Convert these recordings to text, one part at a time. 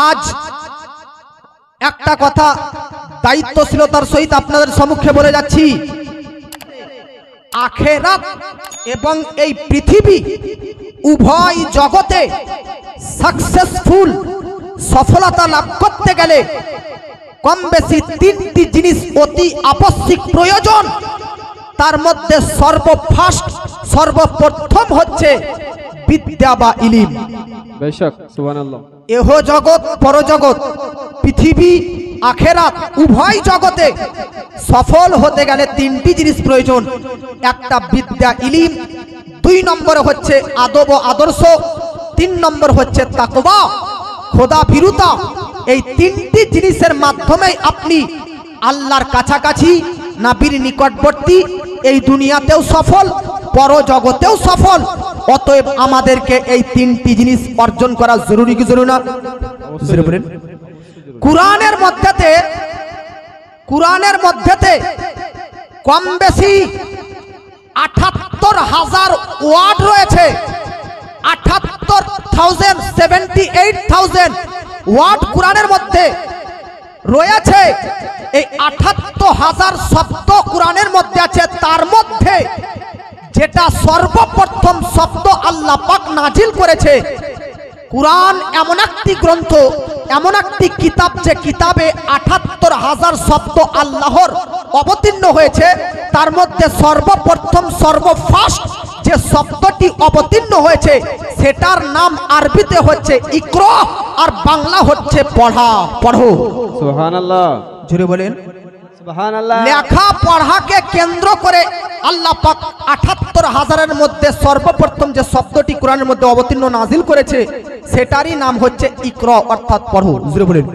আজ একটা কথা দায়িত্বশীলতার সহিত আপনাদের সম্মুখে বলে যাচ্ছি, আখিরাত এবং এই পৃথিবী উভয় জগতে সাকসেসফুল সফলতা লাভ করতে গেলে কম বেশি তিনটি জিনিস অতি আবশ্যিক প্রয়োজন। তার মধ্যে সর্বপ্রথম হচ্ছে বিদ্যা বা ইলম। বেশক সুবহানাল্লাহ। এহ জগৎ পরজগৎ পৃথিবী আখিরাত উভয় জগতে সফল হতে গেলে তিনটি জিনিস প্রয়োজন। একটা বিদ্যা ইলম, 2 নম্বরে হচ্ছে আদব ও আদর্শ, 3 নম্বর হচ্ছে তাকওয়া খোদা ভীরুতা। এই তিনটি জিনিসের মাধ্যমে আপনি আল্লাহর কাছাকাছি, নবীর নিকটবর্তী, এই দুনিয়াতেও সফল, পরজগতেও সফল। অতএব আমাদেরকে এই তিনটি জিনিস অর্জন করা জরুরি কি জরুরি না? কুরআনের মধ্যেতে কম বেশি ৭৮,০০০ ওয়ার্ড রয়েছে। ৭৮,078,000 ওয়ার্ড কুরআনের মধ্যে রয়েছে। এই ৭৮,০০০ শব্দ কুরআনের মধ্যে আছে। তার মধ্যে যেটা সর্বপ্রথম শব্দ আল্লাহ পাক নাজিল করেছে, কুরআন এমন একটি গ্রন্থ, এমন একটি কিতাব, যে কিতাবে ৭৮,০০০ শব্দ আল্লাহর অবতীর্ণ হয়েছে। তার মধ্যে সর্বপ্রথম ফার্স্ট যে শব্দটি অবতীর্ণ হয়েছে সেটার নাম আরবিতে হচ্ছে ইকরা, আর বাংলা হচ্ছে পড়ো। সুবহানাল্লাহ। জোরে বলেন সুবহানাল্লাহ। লেখা পড়াকে কেন্দ্র করে আল্লাহ পাক ৭৮,০০০-এর মধ্যে সর্বপ্রথম যে শব্দটি কোরআনের মধ্যে অবতীর্ণ নাজিল করেছে সেটারই নাম হচ্ছে ইকরা, অর্থাৎ পড়ো। জোরে বলেন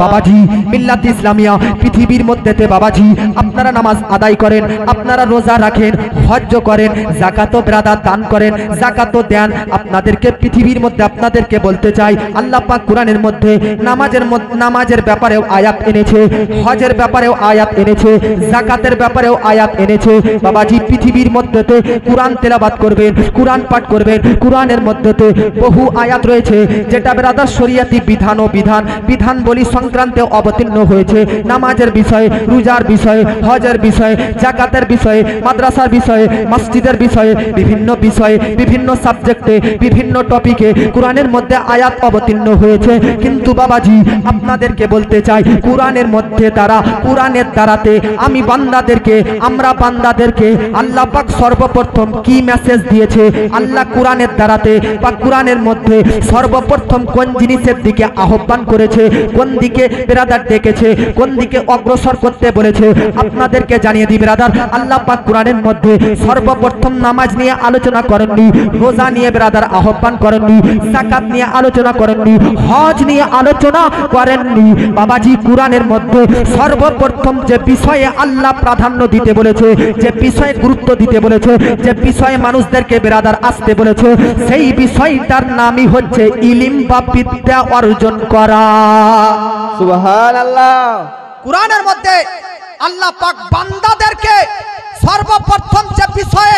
বাবাজি। মিল্লাত ইসলামিয়া পৃথিবীর মধ্যেতে বাবাজি আপনারা নামাজ আদায় করেন, আপনারা রোজা রাখেন, হজ্জ করেন, যাকাতও ব্রাদার দান করেন, যাকাতও দেন। আপনাদেরকে পৃথিবীর মধ্যে আপনাদেরকে বলতে চাই, আল্লাহ পাক কোরআনের মধ্যে নামাজের ব্যাপারেও আয়াত এনেছে, হজের ব্যাপারেও আয়াত এনেছে, যাকাতের ব্যাপারেও আয়াত এনেছে। বাবাজি পৃথিবীর মধ্যেতে কোরআন তেলাওয়াত করবেন, কোরআন পাঠ করবেন। কোরআনের মধ্যেতে বহু আয়াত রয়েছে যেটা ব্রাদার শরীয়তি বিধান ও বিধান বলি সংক্রান্তে অবতীর্ণ হয়েছে। নামাজের বিষয়ে, রোজার বিষয়ে, হজের বিষয়ে, যাকাতের বিষয়ে, মাদ্রাসার বিষয়ে, মসজিদের বিষয়ে, বিভিন্ন সাবজেক্টে, বিভিন্ন টপিকে কোরআনের মধ্যে আয়াত অবতীর্ণ হয়েছে। কিন্তু বাবাজি আপনাদেরকে বলতে চাই, কোরআনের দ্বারাতে আমরা বান্দাদেরকে আল্লাহ পাক সর্বপ্রথম কি মেসেজ দিয়েছে? আল্লাহ কোরআনের দ্বারাতে বা কোরআনের মধ্যে সর্বপ্রথম কোন জিনিসের দিকে আহ্বান করেছে, কোন দিকে ব্রাদার ডেকেছে, কোন দিকে অগ্রসর করতে বলেছে আপনাদেরকে জানিয়ে দিই ব্রাদার। আল্লাহ পাক কোরআনের মধ্যে সর্বপ্রথম নামাজ নিয়ে আলোচনা করেননি, রোজা নিয়ে ব্রাদার আহ্বান করেননি, যাকাত নিয়ে আলোচনা করেননি, হজ নিয়ে আলোচনা করেননি। বাবাজি কোরআনের মধ্যে সর্বপ্রথম যে বিষয়ে আল্লাহ প্রাধান্য দিতে বলেছে, যে বিষয়ে গুরুত্ব দিতে বলেছে, যে বিষয়ে মানুষদেরকে ব্রাদার আসতে বলেছে, সেই বিষয়টার নামই হচ্ছে ইলম বা বিদ্যা অর্জন করা। সুবহানাল্লাহ। কুরআনের মধ্যে আল্লাহ পাক বান্দাদেরকে সর্বপ্রথম যে বিষয়ে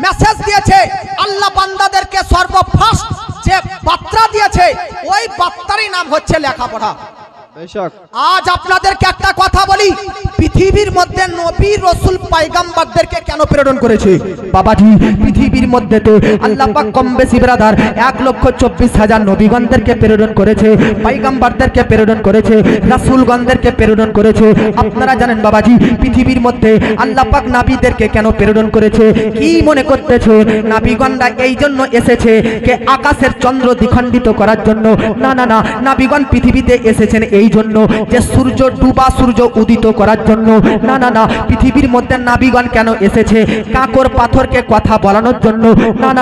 মেসেজ দিয়েছে, আল্লাহ বান্দাদেরকে সর্বফার্স্ট যে বার্তা দিয়েছে, ওই বার্তারই নাম হচ্ছে লেখাপড়া। আজ আপনাদেরকে একটা কথা বলি, পৃথিবীর মধ্যে নবী রাসূল পয়গম্বরদেরকে কেন প্রেরণ করেছে? বাবাজি পৃথিবীর মধ্যে তো আল্লাহ পাক কম বেশি ব্রাদার ১,২৪,০০০ নবীগণদেরকে প্রেরণ করেছে, পয়গম্বরদেরকে প্রেরণ করেছে, রাসূলগণদেরকে প্রেরণ করেছে। আপনারা জানেন বাবাজি পৃথিবীর মধ্যে আল্লাহ পাক নবীদেরকে কেন প্রেরণ করেছে? কি মনে করতেছে নবীগণরা এই জন্য এসেছে যে আকাশের চন্দ্র দ্বিখণ্ডিত করার জন্য? না, নবীগণ পৃথিবীতে এসেছেন এই জন্য যে সূর্য ডুবা, সূর্য উদিত করার জন্য। না, পৃথিবীর মধ্যে নবীগণ কেন এসেছে? কাকর পাথরকে কথা বলানোর জন্য।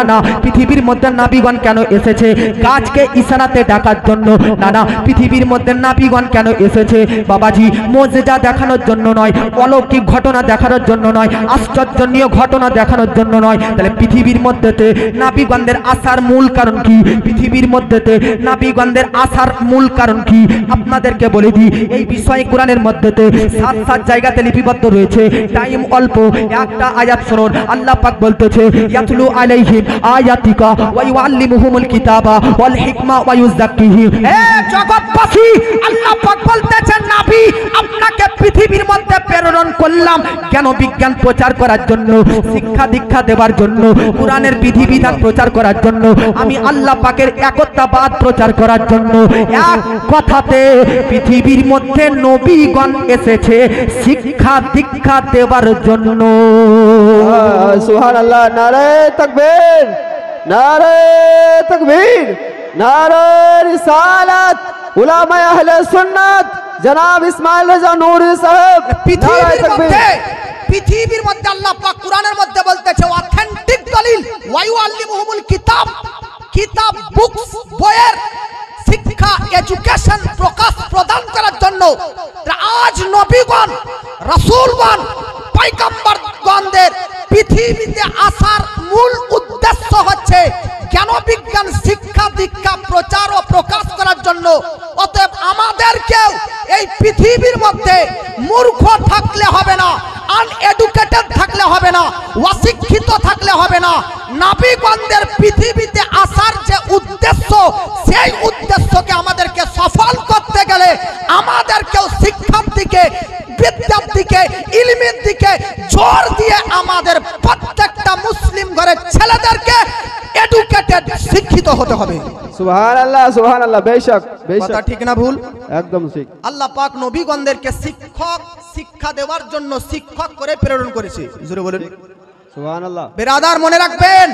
না, পৃথিবীর মধ্যে নবীগণ কেন এসেছে? গাছকে ইশারাতে ডাকার জন্য। না, পৃথিবীর মধ্যে নবীগণ কেন এসেছে? বাবাজি মুজিজা দেখানোর জন্য নয়, অলৌকিক ঘটনা দেখানোর জন্য নয়, আশ্চর্যজনীয় ঘটনা দেখানোর জন্য নয়। তাহলে পৃথিবীর মধ্যেতে নবীগণদের আসার মূল কারণ কি? পৃথিবীর মধ্যেতে নবীগণদের আসার মূল কারণ কি? আপনাদের আপনাদেরকে বলে দিই এই বিষয় কোরআনের মধ্যেতে 7 জায়গাতে লিপিবদ্ধ রয়েছে। টাইম অল্প, একটা আয়াত শুনুন। আল্লাহ পাক বলতেছে ইয়াতলু আলাইহিম আয়াতিকা ওয়া ইউআল্লিমুহুমুল কিতাবা ওয়াল হিকমা ওয়া ইউযাক্কিহিম। এ জগৎবাসী, আল্লাহ পাক বলতেছেন নবী আপনাকে পৃথিবীর মধ্যে প্রেরণ করলাম জ্ঞান বিজ্ঞান প্রচার করার জন্য, শিক্ষা দীক্ষা দেওয়ার জন্য, কোরআনের বিধিবিধান প্রচার করার জন্য, আমি আল্লাহ পাকের একত্ববাদ প্রচার করার জন্য। এক কথাতে পৃথিবীর মধ্যে নবীগণ এসেছে শিক্ষা দীক্ষা দেওয়ার জন্য। সুবহানাল্লাহ, নারে তাকবীর, নারে তাকবীর, নারে রিসালাত, উলামায়ে আহলে সুন্নাত জনাব ইসমাইল রেজা নূরি সাহেব। পৃথিবীর মধ্যে আল্লাহ পাক কোরআনের মধ্যে বলতেছে অথেন্টিক দলিল ওয়া ইউআল্লিমুহুমুল কিতাব, কিতাব বুকস বইয়ের শিক্ষা এডুকেশন প্রকাশ প্রদান করার জন্য। আজ নবীগণ রাসূলগণ পয়গম্বরগণদের পৃথিবীতে আসার মূল উদ্দেশ্য হচ্ছে জ্ঞান বিজ্ঞান শিক্ষা দীক্ষা প্রচার ও প্রকাশ করার জন্য। অতএব আমাদেরকেও এই পৃথিবীর মধ্যে মূর্খ থাকলে হবে না, আনএডুকেটেড থাকলে হবে না, অশিক্ষিত থাকলে হবে না। নবীগণদের পৃথিবীতে আসার যে উদ্দেশ্য, সেই উদ্দেশ্যকে আমাদেরকে সফল করতে গেলে আমাদেরকেও শিক্ষার দিকে, বিদ্যার দিকে, ইলমের দিকে জোর দিয়ে আমাদের প্রত্যেকটা মুসলিম ঘরের ছেলেদেরকে এডুকেটেড শিক্ষিত হতে হবে। সুবহানাল্লাহ, সুবহানাল্লাহ, বেশক বেশক, কথা ঠিক না ভুল? একদম ঠিক। আল্লাহ পাক নবীগণদেরকে শিক্ষক শিক্ষা দেওয়ার জন্য শিক্ষক করে প্রেরণ করেছে। জোরে বলেন সুবহানাল্লাহ। বেরাদার মনে রাখবেন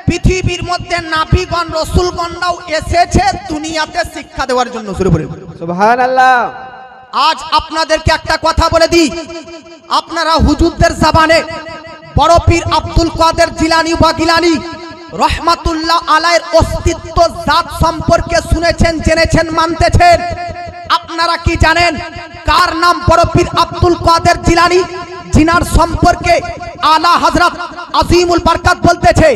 পৃথিবীর মধ্যে নবীগণ রাসূলগণরাও এসেছে দুনিয়াতে শিক্ষা দেওয়ার জন্য। জোরে বলেন সুবহানাল্লাহ। আজ আপনাদেরকে একটা কথা বলে দিই, আপনারা হুজুরদের জবানে বড় পীর আব্দুল কাদের জিলানী বা গিলানী রহমাতুল্লাহ আলাইহির অস্তিত্ব জাত সম্পর্কে শুনেছেন, জেনেছেন, মানতেছেন। আপনারা কি জানেন কার নাম বড় পীর আব্দুল কাদের জিলানী? जिनार सम्पर्के आला हजरत अजीमुल बरकत बोलते थे,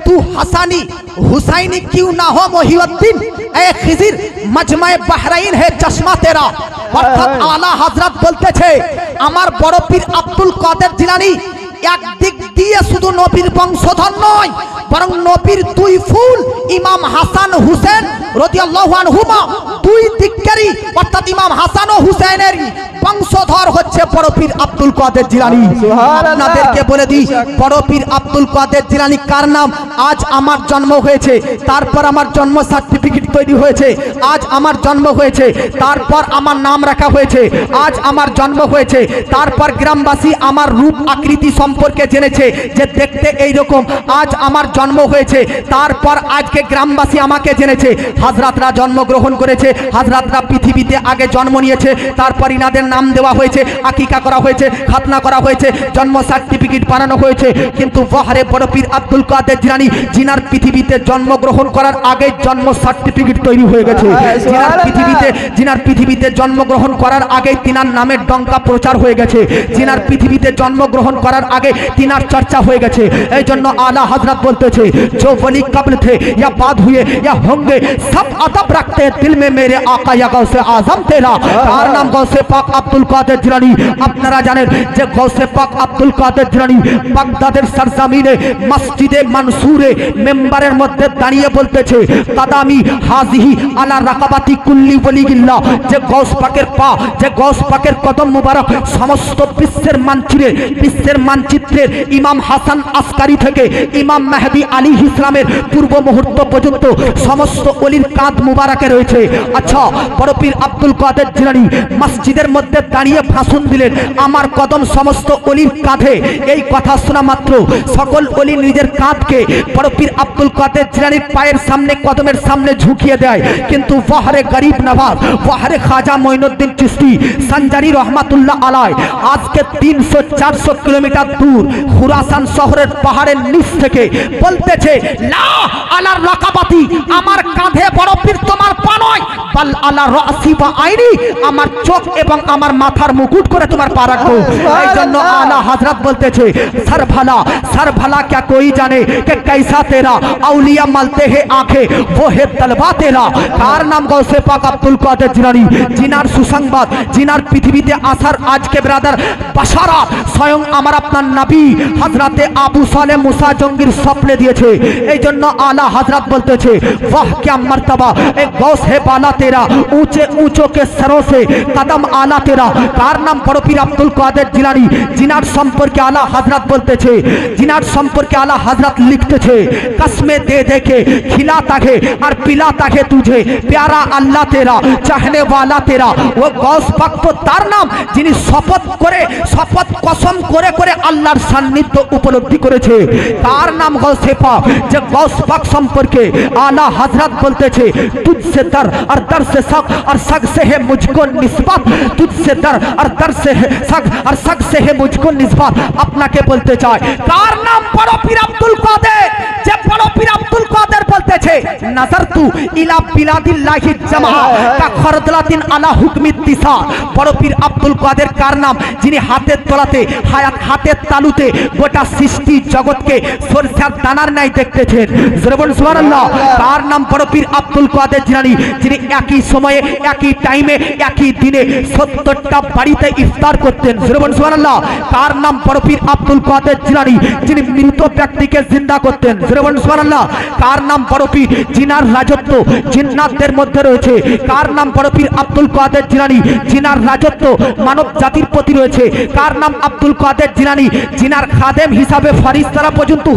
तू हसानी हुसैनी क्यों ना हो मोहिउद्दीन, ए खिजिर मजमा बहराइन है चश्मा तेरा। अर्थात आला हजरत बोलते थे आमार बड़ पीर अब्दुल काদের জিলানী एक दिक दिए शुधु नबीर वंशधर नय बरং नबीर दुई फुल इमाम हासान हुसैन রাদিয়াল্লাহু আনহুমা दुई दिक्केरই अर्थात इमाम हासान और हुसैनेर वंशधर হচ্ছে বড় পীর আব্দুল কাদের জিলানী। আপনাদেরকে বলে দিই বড় পীর আব্দুল কাদের জিলানী কার নাম। আজ আমার জন্ম হয়েছে, তারপর আমার জন্ম সার্টিফিকেট তৈরি হয়েছে, আজ আমার জন্ম হয়েছে, তারপর আমার নাম রাখা হয়েছে, আজ আমার জন্ম হয়েছে, তারপর গ্রামবাসী আমার রূপ আকৃতি সম্পর্কে জেনেছে যে দেখতে এই রকম, আজ আমার জন্ম হয়েছে, তারপর আজকে গ্রামবাসী আমাকে জেনেছে। হাজরাতরা জন্মগ্রহণ করেছে, হাজরাতরা পৃথিবীতে আগে জন্ম নিয়েছে, তারপর ইনাদের নাম দেওয়া হয়েছে, আকিকা করা হয়েছে, খাতনা করা হয়েছে, জন্ম সার্টিফিকেট বানানো হয়েছে। কিন্তু বহরে বড় পীর আব্দুল কাদের জিলানী জিনার পৃথিবীতে জন্মগ্রহণ করার আগে জন্ম সার্টিফিকেট তৈরি হয়ে গেছে। জিনার পৃথিবীতে জন্মগ্রহণ করার আগে তিনার নামের ডঙ্কা প্রচার হয়ে গেছে, জিনার পৃথিবীতে জন্মগ্রহণ করার आगे तीनार चर्चा हो गए। आला हजरत बोलते थे जो वली कब्ल थे या बाद हुए या होंगे सब अदब रखते दिल में मेरे आका या गौसे आजम तेरा। तार नाम गौसे पाक अब्दुल काদের জিলানী। আপনারা জানেন যে গৌসে পাক আব্দুল কাদের জিলানী বাগদাদের সরজমিনে মসজিদে মনসুরে মেম্বারের মধ্যে দাঁড়িয়ে বলতেছে কাদামি হাজিহি আলা রাকাবাতি কুল্লি ওলিল্লাহ, যে গৌস পাকের পা, যে গৌস পাকের কদম মুবারক সমস্ত বিশ্বের মানচিত্রের ইমাম হাসান আসকারি থেকে ইমাম মেহেদী আলাইহিস ইসলামের পূর্ব মুহূর্ত পর্যন্ত সমস্ত ওলির কাঁধ মুবারকে রয়েছে। আচ্ছা, বড় পীর আব্দুল কাদের জিলানী মসজিদের মধ্যে দাঁড়িয়ে ভাষণ দিলেন আমার কদম সমস্ত ওলির কাঁধে। এই কথা শোনা মাত্র সকল ওলি নিজের কাঁধকে বড় পীর আব্দুল কাদের জিলানীর পায়ের সামনে কদমের সামনে ঝুঁকিয়ে দেয়। কিন্তু ওয়াহরে গরিব নওয়াজ, ওয়াহরে খাজা মঈনুদ্দিন চিশতি সঞ্জানী রহমাতুল্লাহ আলাই আজকে 300-400 কিলোমিটার दूर खुरासान शहरेर पहाड़ेर नीच थेके बोलतेछे ला आला राकाबाती आमार काँधे बड़ पीर तोमार पा नय बाल आला रासी बा आईनी आमार चोख एवं আমার মাথার মুকুট করে তোমার পা রাখবো। এই জন্য আলা হযরত বলতেছে सर भला क्या कोई जाने कि कैसा तेरा औलिया मलते हैं आंखें वो है तलवा तेरा। कार नाम गौसे पाक अब्दुल कादिर जिलानी जिनार सुसंगबाद जिनार पृथ्वीते आसार आज के ब्रादर बशारा स्वयं আমার আপনার নবী হযরতে আবু সালেহ মুসা জঙ্গির স্বপ্নে দিয়েছে। এই জন্য আলা হযরত বলতেছে वाह क्या मर्तबा एक गौस है बाला तेरा ऊंचे ऊंचों के सरों से कदम आला तेरा। कार नाम बड़ो पीर अब्दुल कादिर जिलानी जिनार সম্পর্কে আলা হযরত বলতেছে जिनार সম্পর্কে आला हजरत लिखते कसमें दे दे के खिलाता है और पिलाता है तुझे प्यारा अल्लाह तेरा चाहने वाला तेरा। वो गौस पाक तो तार नाम जिनी शपथ करे शपथ कसम करे करे अल्लाहर सान्निध्य उपलब्धि करेছে तार नाम गौसे पाक। যে गौस पाक সম্পর্কে आला हजरत बोलतेছে तुझसे दर और दर से सग और सग से है मुझको निस्बत तुझसे दर और दर से है सग और सग से है मुझको निस्बत। আপনাকে বলতে চাই কার নাম বড় পীর আব্দুল কাদের। যে বড় পীর আব্দুল কাদের বলতেছে নজর তু ইলা বিলাদিল্লাহি জামা কা খরদলাতিন আলা হুকমি তিসা। বড় পীর আব্দুল কাদের কার নাম যিনি হাতের তলাতে হায়াত হাতের তালুতে গোটা সৃষ্টি জগৎকে সরষের দানার ন্যায় দেখতেছেন। জোরে বলুন সুবহানাল্লাহ। কার নাম বড় পীর আব্দুল কাদের জিলানী যিনি একই সময়ে একই টাইমে একই দিনে 70টা বাড়িতে ইফতার করতেন। জোরে বলুন সুবহানাল্লাহ। কার নাম বড় পীর আব্দুল কাদের জিলানী যিনি মৃত ব্যক্তিকে জিন্দা করতেন। জোরে বলুন সুবহানাল্লাহ। কার নাম বড় পীর জিনার রাজত্ব জিন্নাতদের মধ্যে রয়েছে। কার নাম বড় পীর আব্দুল কাদের জিলানী জিনার রাজত্ব মানব জাতির প্রতি রয়েছে। কার নাম আব্দুল কাদের জিলানী জিনার খাদেম হিসাবে ফেরেশতারা পর্যন্ত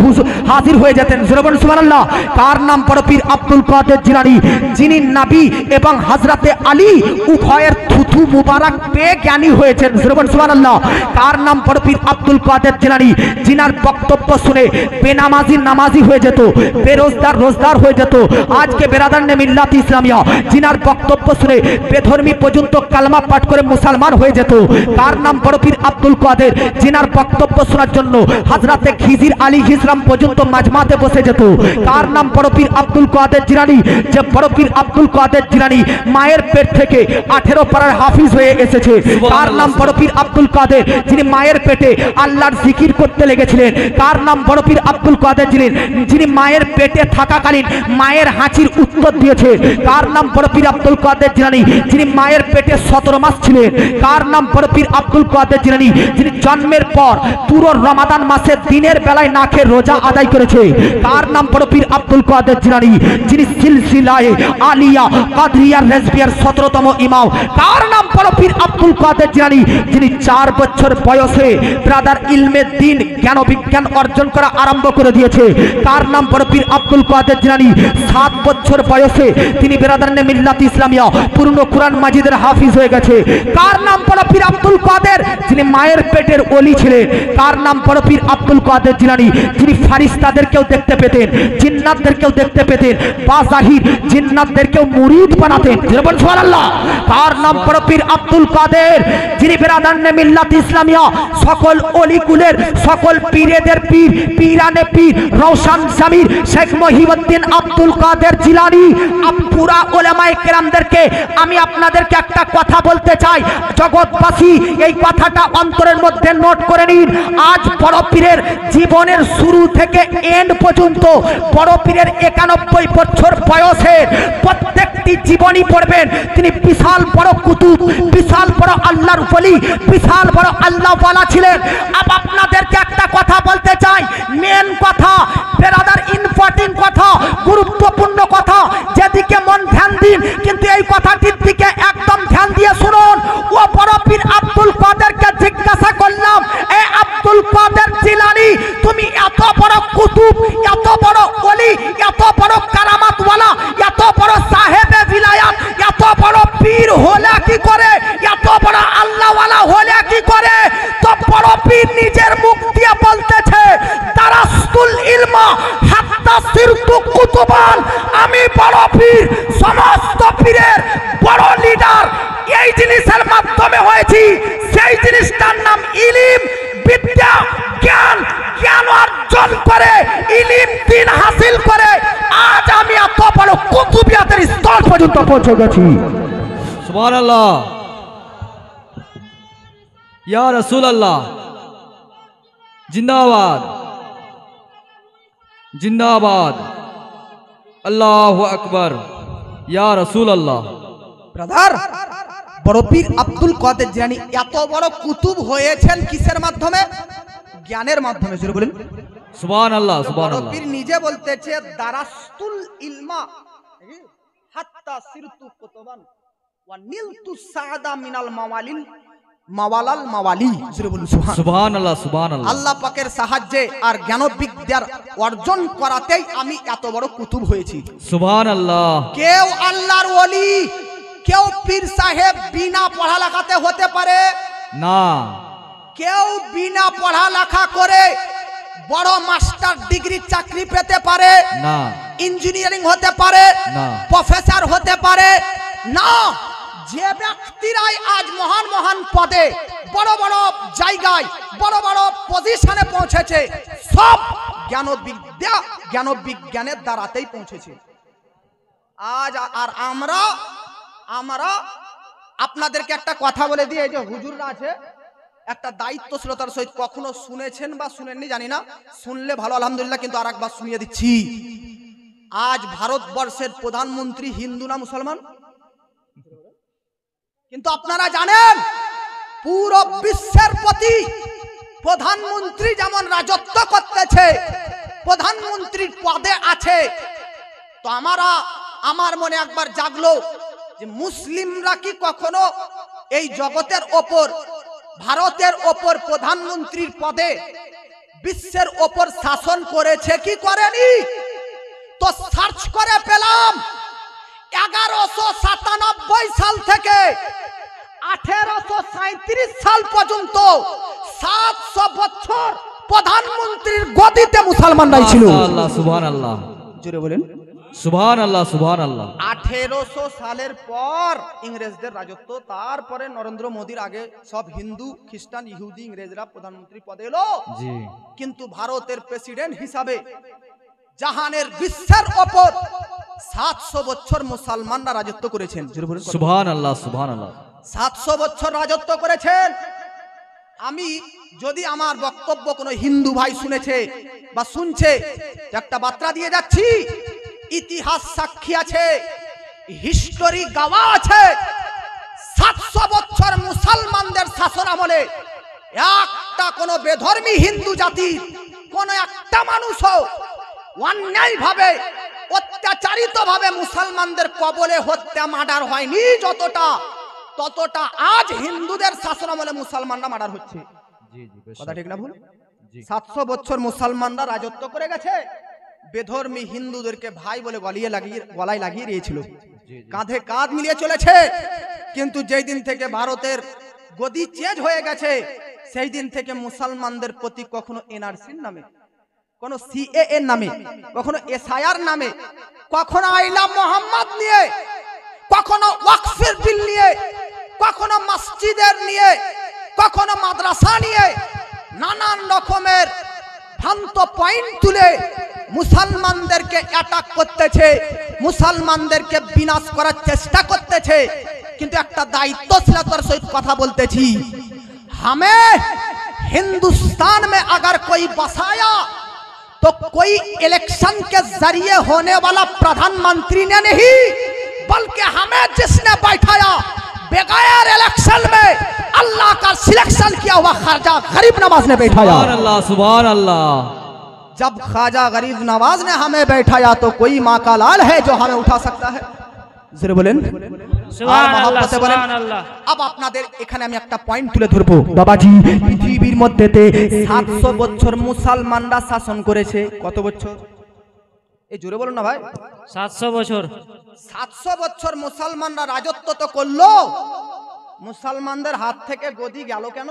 হাজির হয়ে যেতেন। জোরে বলুন সুবহানাল্লাহ। কার নাম বড় পীর আব্দুল কাদের জিলানী যিনি নবী এবং হযরতে আলী উভয়ের থুথু মুবারক পেয়ে জ্ঞানী হয়েছেন। জোরে বলুন সুবহানাল্লাহ। কার নাম বড় পীর আব্দুল কাদের জিলানী जिनार बक्तव्य सुने बेनामाजी नामाजी हो जेत बेरोजगार रोजगार हो जेत। आज के बेरादार ने मिल्लात इस्लामिया जिनार बक्तव्य सुने बेधर्मी पर्यन्त कलमा पाठ करे मुसलमान हो जेत। कार नाम बड़ पीर अब्दुल कादेर जिनार बक्तव्य शोनार जन्य हजरते खिजिर आली इस्लाम पर्यन्त माजमाते बसे जेत। कार नाम बड़ पीर अब्दुल कादेर जिलानी जे बड़ पीर अब्दुल कादेर जिलानी मायेर पेट थेके 18 पारार हाफिज हये एसेछे। कार नाम बड़ पीर अब्दुल कादेर जिनि मायेर पेटे आल्लाहर जिकिर করতে লেগেছিলেন। কার নাম বড় পীর আব্দুল কাদের ছিলেন যিনি মায়ের পেটে থাকাকালীন মায়ের হাঁচির উত্তর দিয়েছে। কার নাম বড় পীর আব্দুল কাদের জিলানী যিনি মায়ের পেটে 17 মাস ছিলেন। কার নাম বড় পীর আব্দুল কাদের জিলানী যিনি জন্মের পর পুরো রমাদান মাসে দিনের বেলায় না খেয়ে রোজা আদায় করেছে। কার নাম বড় পীর আব্দুল কাদের জিলানী যিনি সিলসিলায়ে আলিয়া কাদরিয়ার রেজবিয়ার 17তম ইমাম। কার নাম বড় পীর আব্দুল কাদের জিলানী যিনি 4 বছর বয়সে ব্রাদার ইলমে দিন জ্ঞান বিজ্ঞান অর্জন করা আরম্ভ করে দিয়েছে। তার নাম বড় পীর আব্দুল কাদের জিলানী 7 বছর বয়সে তিনি বেরাদারনে মিল্লাত ইসলামিয়া পূর্ণ কুরআন মাজিদের হাফিজ হয়ে গেছে। কার নাম বড় পীর আব্দুল কাদের যিনি মায়ের পেটের ওলি ছিলেন। কার নাম বড় পীর আব্দুল কাদের জিলানী যিনি ফেরেশতাদেরকেও দেখতে পেতেন জিন্নাতদেরকেও দেখতে পেতেন বাজাহির জিন্নাতদেরকেও মুরিদ বানাতেন। বলুন সুবহানাল্লাহ। কার নাম বড় পীর আব্দুল কাদের যিনি বেরাদারনে মিল্লাত ইসলামিয়া সকল ওলি কুলের সকল পীরেদের পীর পীরানে পীর রওশন জামির শেখ মহিউদ্দিন আব্দুল কাদের জিলানী পুরা উলামায়ে কেরামদেরকে আমি আপনাদেরকে একটা কথা বলতে চাই জগৎবাসী এই কথাটা অন্তরের মধ্যে নোট করে নিন। আজ বড় পীরের জীবনের শুরু থেকে এন্ড পর্যন্ত বড় পীরের 91 বছর বয়সে প্রত্যেকটি জীবনী পড়বেন তিনি বিশাল বড় কুতুব বিশাল বড় আল্লাহর ওলি বিশাল বড় আল্লাহওয়ালা ছিলেন। আপনাদেরকে একটা কথা বলতে চাই মেন কথা বেরাদার ইম্পর্টেন্ট কথা গুরুত্বপূর্ণ কথা যেদিকে মন ধ্যান দিন কিন্তু এই কথাটির দিকে একদম ধ্যান দিয়ে শুনুন। ও বড় পীর আব্দুল কাদেরকে জিজ্ঞাসা করলাম এ আব্দুল কাদের জিলানী তুমি এত বড় কুতুব এত বড় ওলি এত বড় কারামাতওয়ালা এত বড় সাহেবে ভিলায়াত এত বড় পীর হলে কি করে এত বড় আল্লাহওয়ালা হলে কি করে? তো বড় পীর নিজের মুখ দিয়ে বলতেছে দারাস্তুল ইলমা হাত্তা সিরতু কুতুবান আমি বড় পীর সমস্ত পীরের বড় লিডার এই জিনিসের মাধ্যমে হয়েছি সেই জিনিসটার নাম ইলম বিদ্যা জ্ঞান জ্ঞান অর্জন করে ইলম দিন হাসিল করে আজ আমি এত বড় কুতুবিয়াতের স্তর পর্যন্ত পৌঁছে গেছি। সুবহানাল্লাহ। या रसूल अल्लाह जिंदाबाद जिंदाबाद अल्लाह अकबर या रसूल अल्लाह। ব্রাদার, বড় পীর আব্দুল কাদের জিলানী এত বড় কুতুব হয়েছেন কিসের মাধ্যমে? জ্ঞানের মাধ্যমে। জোরে বলেন सुभान अल्लाह सुभान বড় अल्लाह। পীর নিজে বলতেছে দারাস্তুল ইলমা হাত্তা সিরতু কুতুবান ওয়া নিলতু সাদা মিনাল মাওয়ালিল মাওয়ালাল মাওয়ালি। জোরে বলুন সুবহান। सुभान अल्लाह सुभान अल्लाह। আল্লাহ পাকের সাহায্যে আর জ্ঞানবিদ্যার অর্জন করাতেই আমি এত বড় কুতুব হয়েছি। सुभान अल्लाह। কেউ আল্লাহর ওলি, কেউ পীর সাহেব বিনা পড়ালেখাতে হতে পারে ना কেউ বিনা পড়ালেখা করে বড় মাস্টার ডিগ্রি চাকরি পেতে পারে, ना ইঞ্জিনিয়ারিং হতে পারে, না। প্রফেসর হতে পারে না। যে ব্যক্তিরাই আজ মহান মহান পদে বড় বড় জায়গায় বড় বড় পজিশনে পৌঁছেছে সব জ্ঞানবিদ্যা জ্ঞান বিজ্ঞানের দ্বারাতেই পৌঁছেছে। আজ আর আমরা আপনাদেরকে একটা কথা বলে দিই, এই যে হুজুররা আছে একটা দায়িত্বশীলতার সহিত, কখনো শুনেছেন বা শুনেননি জানি না, শুনলে ভালো আলহামদুলিল্লাহ, কিন্তু আর একবার শুনিয়ে দিচ্ছি। আজ ভারতবর্ষের প্রধানমন্ত্রী হিন্দু না মুসলমান? কিন্তু আপনারা জানেন পুরো বিশ্বের প্রতি প্রধানমন্ত্রী যেমন রাজত্ব করতেছে, প্রধানমন্ত্রীর পদে আছে, তো আমার মনে একবার জাগলো যে মুসলিমরা কি কখনো এই জগতের ওপর ভারতের ওপর প্রধানমন্ত্রীর পদে বিশ্বের ওপর শাসন করেছে কি করেনি? তো সার্চ করে পেলাম 1197 সাল থেকে 1837 সাল পর্যন্ত 700 বছর প্রধানমন্ত্রীর গদিতে মুসলমানরাই ছিল। अल्लाह सुभान अल्लाह। জোরে বলেন सुभान अल्लाह सुभान अल्लाह। 1800 সালের পর ইংরেজদের রাজত্ব, তারপরে নরেন্দ্র মোদীর আগে সব হিন্দু খ্রিস্টান ইহুদি ইংরেজরা প্রধানমন্ত্রী পদে এলো। जी কিন্তু ভারতের প্রেসিডেন্ট হিসাবে জাহানের বিশ্বের ওপর 700 বছর মুসলমানরা রাজত্ব করেছেন। জোরে বলেন सुभान अल्लाह सुभान अल्लाह। 700 বছর রাজত্ব করেছেন। আমি যদি আমার বক্তব্য কোনো হিন্দু ভাই শুনেছে বা শুনছে, একটা বার্তা দিয়ে যাচ্ছি, ইতিহাস সাক্ষী আছে, হিস্টোরি গাওয়া আছে, 700 বছর মুসলমানদের শাসন আমলে একটা কোনো বেধর্মী হিন্দু জাতির কোন একটা মানুষও অন্যায় ভাবে অত্যাচারিত ভাবে মুসলমানদের কবলে হত্যা মার্ডার হয়নি ততটা আজ হিন্দুদের শাসন আমলে মুসলমানরা মার্ডার হচ্ছে। जी जी কথা ঠিক না ভুল? जी 700 বছর মুসলমানরা রাজত্ব করে গেছে, বেধর্মী হিন্দুদেরকে ভাই বলে গলায় লাগিয়ে দিয়েছিল, কাঁধে কাঁধ মিলিয়ে চলেছে। কিন্তু যেই দিন থেকে ভারতের গদি চেঞ্জ হয়ে গেছে, সেই দিন থেকে মুসলমানদের প্রতি কখনো এনআরসির নামে, কখনো সিএএ নামে, কখনো এসআইআর নামে, কখনো আইলা মোহাম্মদ নিয়ে, কখনো ওয়াকফের বিল নিয়ে, কখনো মসজিদের নিয়ে, কখনো মাদ্রাসা নিয়ে নানান রকমের ভ্রান্ত পয়েন্ট তুলে মুসলমানদেরকে অ্যাটাক করতেছে, মুসলমানদেরকে বিনাশ করার চেষ্টা করতেছে। কিন্তু একটা দায়িত্বশীলতার সহিত কথা বলতেছি, हमें हिंदुस्तान में अगर कोई बसाया तो कोई इलेक्शन के जरिए होने वाला प्रधानमंत्री ने नहीं, बल्कि हमें जिसने बैठाया बगैर इलेक्शन में अल्लाह का सिलेक्शन किया हुआ ख्वाजा गरीब नवाज ने बैठाया। सुभान अल्लाह सुभान अल्लाह। जब ख्वाजा गरीब नवाज ने हमें बैठाया तो कोई माँ का लाल है जो हमें उठा सकता है? जरूर बोलें सुभान अल्लाह। अब আপনাদের এখানে আমি একটা পয়েন্ট তুলে ধরবো বাবাজি। পৃথিবীর মধ্যেতে 700 বছর মুসলমানরা শাসন করেছে। কত বছর? এই জোরে বলুন না ভাই। 700 বছর। 700 বছর মুসলমানরা রাজত্ব তো করলো, মুসলমানদের হাত থেকে গদি গেল কেন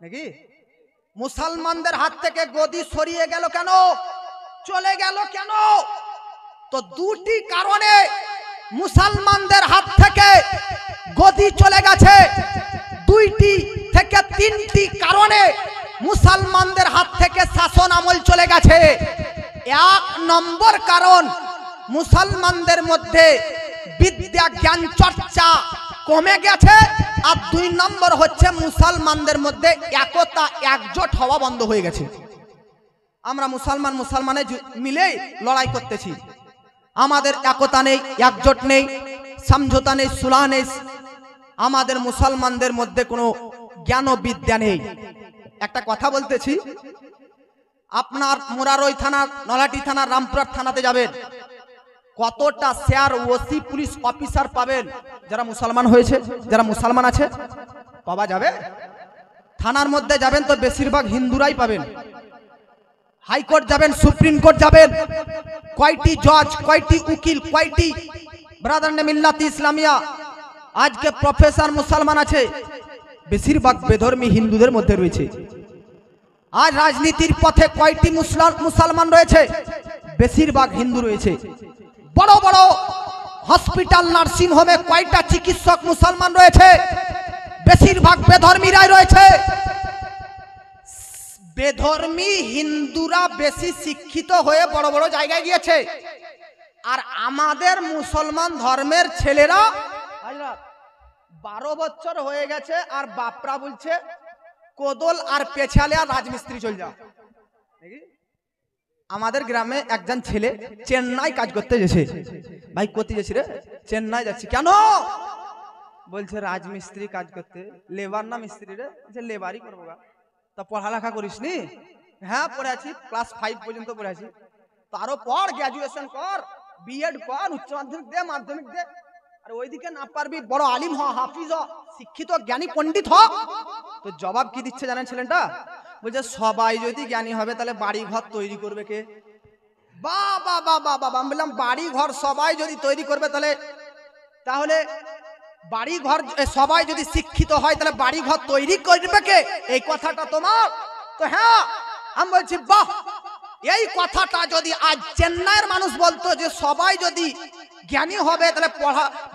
নাকি? মুসলমানদের হাত থেকে গদি সরিয়ে গেল কেন, চলে গেল কেন? তো দুটি কারণে মুসলমানদের হাত থেকে গদি চলে গেছে। দুইটি থেকে তিনটি কারণে মুসলমানদের হাত থেকে শাসন আমল চলে গেছে। এক নম্বর কারণ, মুসলমানদের মধ্যে বিদ্যা জ্ঞান চর্চা কমে গেছে। আর 2 নম্বর হচ্ছে মুসলমানদের মধ্যে একতা একজোট হওয়া বন্ধ হয়ে গেছে। আমরা মুসলমানে মিলে লড়াই করতেছি, আমাদের একতা নেই, একজোট নেই, সমঝোতা নেই, সুলহ নেই। আমাদের মুসলমানদের মধ্যে কোনো জ্ঞান ও বিদ্যা নেই। একটা কথা বলতেছি, আপনার মুরারই থানা, নলাটি থানা, রামপুরহাট থানাতে যাবেন, কতটা শেয়ার ওসি পুলিশ অফিসার পাবেন যারা মুসলমান হয়েছে, যারা মুসলমান আছে? পাওয়া যাবে? থানার মধ্যে যাবেন তো বেশিরভাগ হিন্দুরাই পাবেন। হাইকোর্ট যাবেন, সুপ্রিম কোর্ট যাবেন, কয়টি জজ, কয়টি উকিল, কয়টি ব্রাদারনে মিল্লাত ইসলামিয়া আজকে প্রফেসর মুসলমান আছে? বেশিরভাগ বেধর্মী হিন্দুদের মধ্যে রয়েছে। আজ রাজনীতির পথে কয়টি মুসলমান রয়েছে? বেশিরভাগ হিন্দু রয়েছে। বড় বড় হসপিটাল, নার্সিং হোমে কয়টা চিকিৎসক মুসলমান রয়েছে? বেশিরভাগ বেধর্মীরাই রয়েছে। বেধর্মী হিন্দুরা বেশি শিক্ষিত হয়ে বড় বড় জায়গায় গিয়েছে, আর আমাদের মুসলমান ধর্মের ছেলেরা 12 বছর হয়ে গেছে আর বাপরা বলছে কোদল আর পেছালে আর রাজমিস্ত্রি চল যাও। আমাদের গ্রামে একজন ছেলে চেন্নাই কাজ করতে গেছে। ভাই কোথায় যাচ্ছি রে? চেন্নাই যাচ্ছি। কেন? বলছে রাজমিস্ত্রি কাজ করতে। লেবার না মিস্ত্রি রে? বলছে লেবারই করবো। তা পড়ালেখা করিস নি? হ্যাঁ পড়েছি, ক্লাস 5 পর্যন্ত পড়েছি। তারও পর গ্রাজুয়েশন কর, বিএড কর, উচ্চ মাধ্যমিক দে, মাধ্যমিক দে। আর ওইদিকে না পারবি বড় আলিম হ, হাফিজ হ, শিক্ষিত জ্ঞানী পণ্ডিত হ। তো জবাব কি দিচ্ছে জানেন ছেলেটা? বলছে সবাই যদি জ্ঞানী হবে তাহলে বাড়ি ঘর তৈরি করবে কে? বাবা বাবা বাবা, আমি বললাম বাড়ি ঘর সবাই যদি তৈরি করবে তাহলে বাড়ি ঘর সবাই যদি শিক্ষিত হয় তাহলে বাড়ি ঘর তৈরি করবে কে? এই কথাটা তোমার? তো হ্যাঁ। আমি বলছি বাহ, এই কথাটা যদি আজ চেন্নাইয়ের মানুষ বলতো যে সবাই যদি জ্ঞানী হবে তাহলে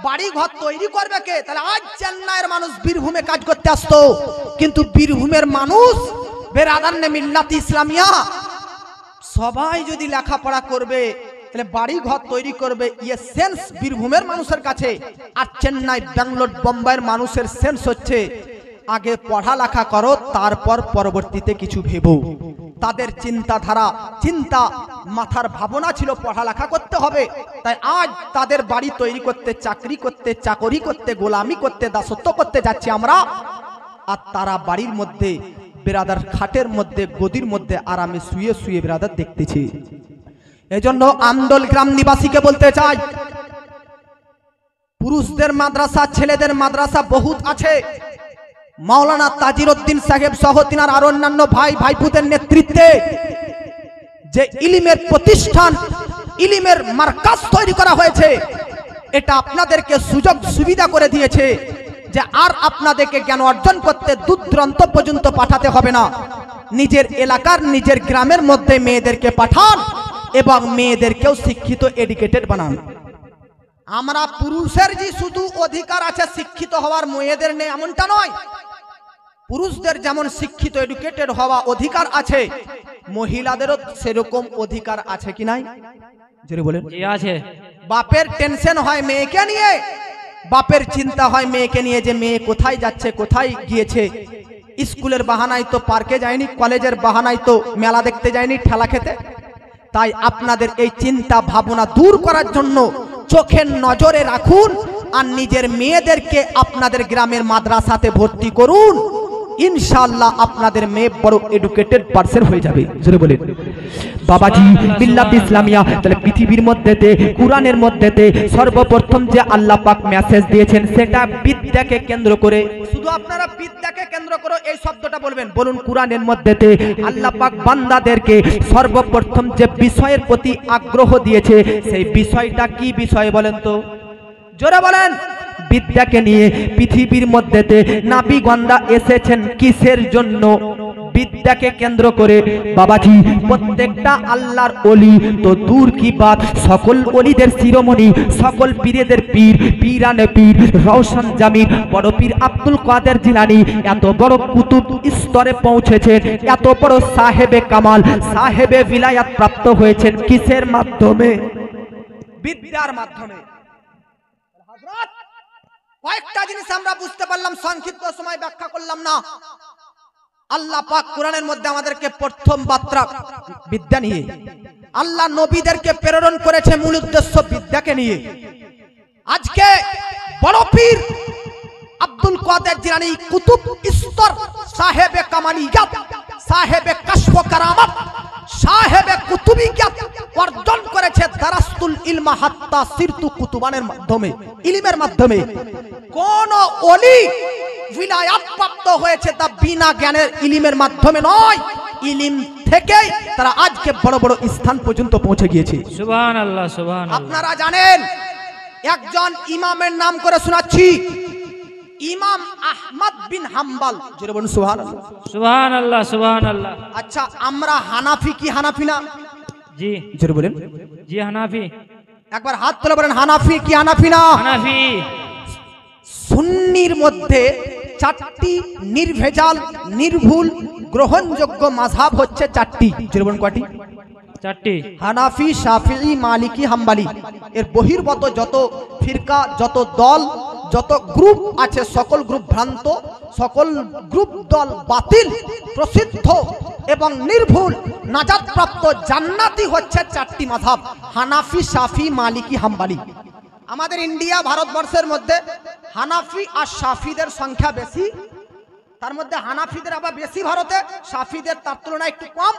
বাড়ি ঘর তৈরি করবে কে, তাহলে আজ চেন্নাইয়ের মানুষ বীরভূমে কাজ করতে আসতো। কিন্তু বীরভূমের মানুষ বেরাদারনে মিল্লাত ইসলামিয়া সবাই যদি লেখাপড়া করবে তাহলে বাড়ি ঘর তৈরি করবে, ইয়ে সেন্স বীরভূমের মানুষের কাছে। আর চেন্নাই, ব্যাঙ্গালোর, বোম্বাইয়ের মানুষের সেন্স হচ্ছে আগে পড়ালেখা করো, তারপর পরবর্তীতে কিছু ভেবো। তাদের চিন্তাধারা, চিন্তা, মাথার ভাবনা ছিল পড়ালেখা করতে হবে। তাই আজ তাদের বাড়ি তৈরি করতে, চাকরি করতে, চাকরি করতে, গোলামি করতে, দাসত্ব করতে যাচ্ছি আমরা। আর তারা বাড়ির মধ্যে বেরাদার খাটের মধ্যে, গদির মধ্যে আরামে শুয়ে শুয়ে বেরাদার দেখতেছি। এজন্য আমদল গ্রাম নিবাসীকে বলতে চাই, পুরুষদের মাদ্রাসা, ছেলেদের মাদ্রাসা বহুত আছে। মাওলানা তাজিরউদ্দিন সাহেব সহ তিনার আর অন্যান্য ভাই ভাইপুদের নেতৃত্বে যে ইলিমের প্রতিষ্ঠান, ইলিমের মার্কাজ তৈরি করা হয়েছে, এটা আপনাদেরকে সুযোগ সুবিধা করে দিয়েছে যে আর আপনাদেরকে জ্ঞান অর্জন করতে দূর দূরান্ত পর্যন্ত পাঠাতে হবে না। নিজের এলাকার, নিজের গ্রামের মধ্যে মেয়েদেরকে পাঠান এবং মেয়েদেরকেও শিক্ষিত, এডুকেটেড বানান। আমরা পুরুষের যে শুধু অধিকার আছে শিক্ষিত হওয়ার, মেয়েদের নেই এমনটা নয়। পুরুষদের যেমন শিক্ষিত, এডুকেটেড হওয়া অধিকার আছে, মহিলাদেরও সেরকম অধিকার আছে কি নাই? জোরে বলেন। আছে। বাপের টেনশন হয় মেয়েকে নিয়ে, বাপের চিন্তা হয় মেয়েকে নিয়ে যে মেয়ে কোথায় যাচ্ছে, কোথায় গিয়েছে। স্কুলের বাহানায় তো পার্কে যায়নি, কলেজের বাহানায় তো মেলা দেখতে যায়নি, ঠেলা খেতে। তাই আপনাদের এই চিন্তা ভাবনা দূর করার জন্য চোখের নজরে রাখুন আর নিজের মেয়েদেরকে আপনাদের গ্রামের মাদ্রাসাতে ভর্তি করুন। ইনশাআল্লাহ আপনাদের মেয়ে বড় এডুকেটেড পারসন হয়ে যাবে। জোরে বলেন। বাবাজি, মিল্লাত ইসলামিয়া তাহলে পৃথিবীর মধ্যেতে, কুরআনের মধ্যেতে সর্বপ্রথম যে আল্লাহ পাক মেসেজ দিয়েছেন সেটা বিদ্যাকে কেন্দ্র করে। শুধু আপনারা বিদ্যাকে কেন্দ্র করে এই শব্দটা বলবেন। বলুন, কুরআনের মধ্যেতে আল্লাহ পাক বান্দাদেরকে সর্বপ্রথম যে বিষয়ের প্রতি আগ্রহ দিয়েছে সেই বিষয়টা কি বিষয় বলেন তো? জোরে বলেন। বিদ্যাকে নিয়ে পৃথিবীর মধ্যেতে নাবিগণরা এসেছেন কিসের জন্য? বিদ্যাকে কেন্দ্র করে। বাবাজি, প্রত্যেকটা আল্লাহর ওলি তো দূর কি বাত, সকল ওলিদের শিরোমণি, সকল পীরেদের পীর, পীরানে পীর রওশন জামির বড় পীর আব্দুল কাদের জিলানী এত বড় কুতুব স্তরে পৌঁছেছেন, এত বড় সাহেবে কামাল, সাহেবে বিলায়াত প্রাপ্ত হয়েছেন কিসের মাধ্যমে? বিদ্যার মাধ্যমে। কয়েকটা জিনিস আমরা বুঝতে পারলাম, সংক্ষিপ্ত সময় ব্যাখ্যা করলাম না। আল্লাহ পাক কোরআনের মধ্যে আমাদেরকে প্রথম বার্তা বিদ্যা নিয়ে, আল্লাহ নবীদেরকে প্রেরণ করেছে মূল উদ্দেশ্য বিদ্যাকে নিয়ে। আজকে বড় পীর আব্দুল কাদের জিলানী কুতুব ইস্তর সাহেবে কামালিয়াত, সাহেবে কাশফ কারামাত, সাহেবে কুতুবিয়াত অর্জন করেছে দারাস্তুল ইলমা হাত্তা সিরতু কুতুবানের মাধ্যমে, ইলমের মাধ্যমে। কোন ওলি বিলায়াত প্রাপ্ত হয়েছে তা বিনা জ্ঞানের ইলমের মাধ্যমে নয়, ইলম থেকে তারা আজকে বড় বড় স্থান পর্যন্ত পৌঁছে গিয়েছে। সুবহানাল্লাহ, সুবহানাল্লাহ। আপনারা জানেন একজন ইমামের নাম করে শোনাচ্ছি, ইমাম আহমদ বিন হাম্বল। জোরে বলুন সুবহানাল্লাহ, সুবহানাল্লাহ, সুবহানাল্লাহ। আচ্ছা, আমরা হানাফি কি হানাফি না? জি, জোরে বলেন। জি হানাফি। একবার হাত তুলে বলেন হানাফি কি হানাফি না? হানাফি। সুন্নির মধ্যে চারটি নির্ভেজাল, নির্ভুল, গ্রহণযোগ্য মাযহাব হচ্ছে চারটি। জোরে বলেন কয়টি? চারটি। হানাফি, শাফিঈ, মালিকি, হাম্বলি। এর বহির্গত যত ফিরকা, যত দল, যত গ্রুপ আছে, সকল গ্রুপ ভ্রান্ত, সকল গ্রুপ দল বাতিল, প্রসিদ্ধ এবং নির্ভুল নাজাতপ্রাপ্ত জান্নাতি হচ্ছে চারটি মাযহাব, হানাফি, শাফি, মালিকি, হাম্বলি। আমাদের ইন্ডিয়া ভারতবর্ষের মধ্যে হানাফি আর শাফিদের সংখ্যা বেশি, তার মধ্যে হানাফিদের আবার বেশি ভারতে, শাফিদের তার তুলনায় একটু কম।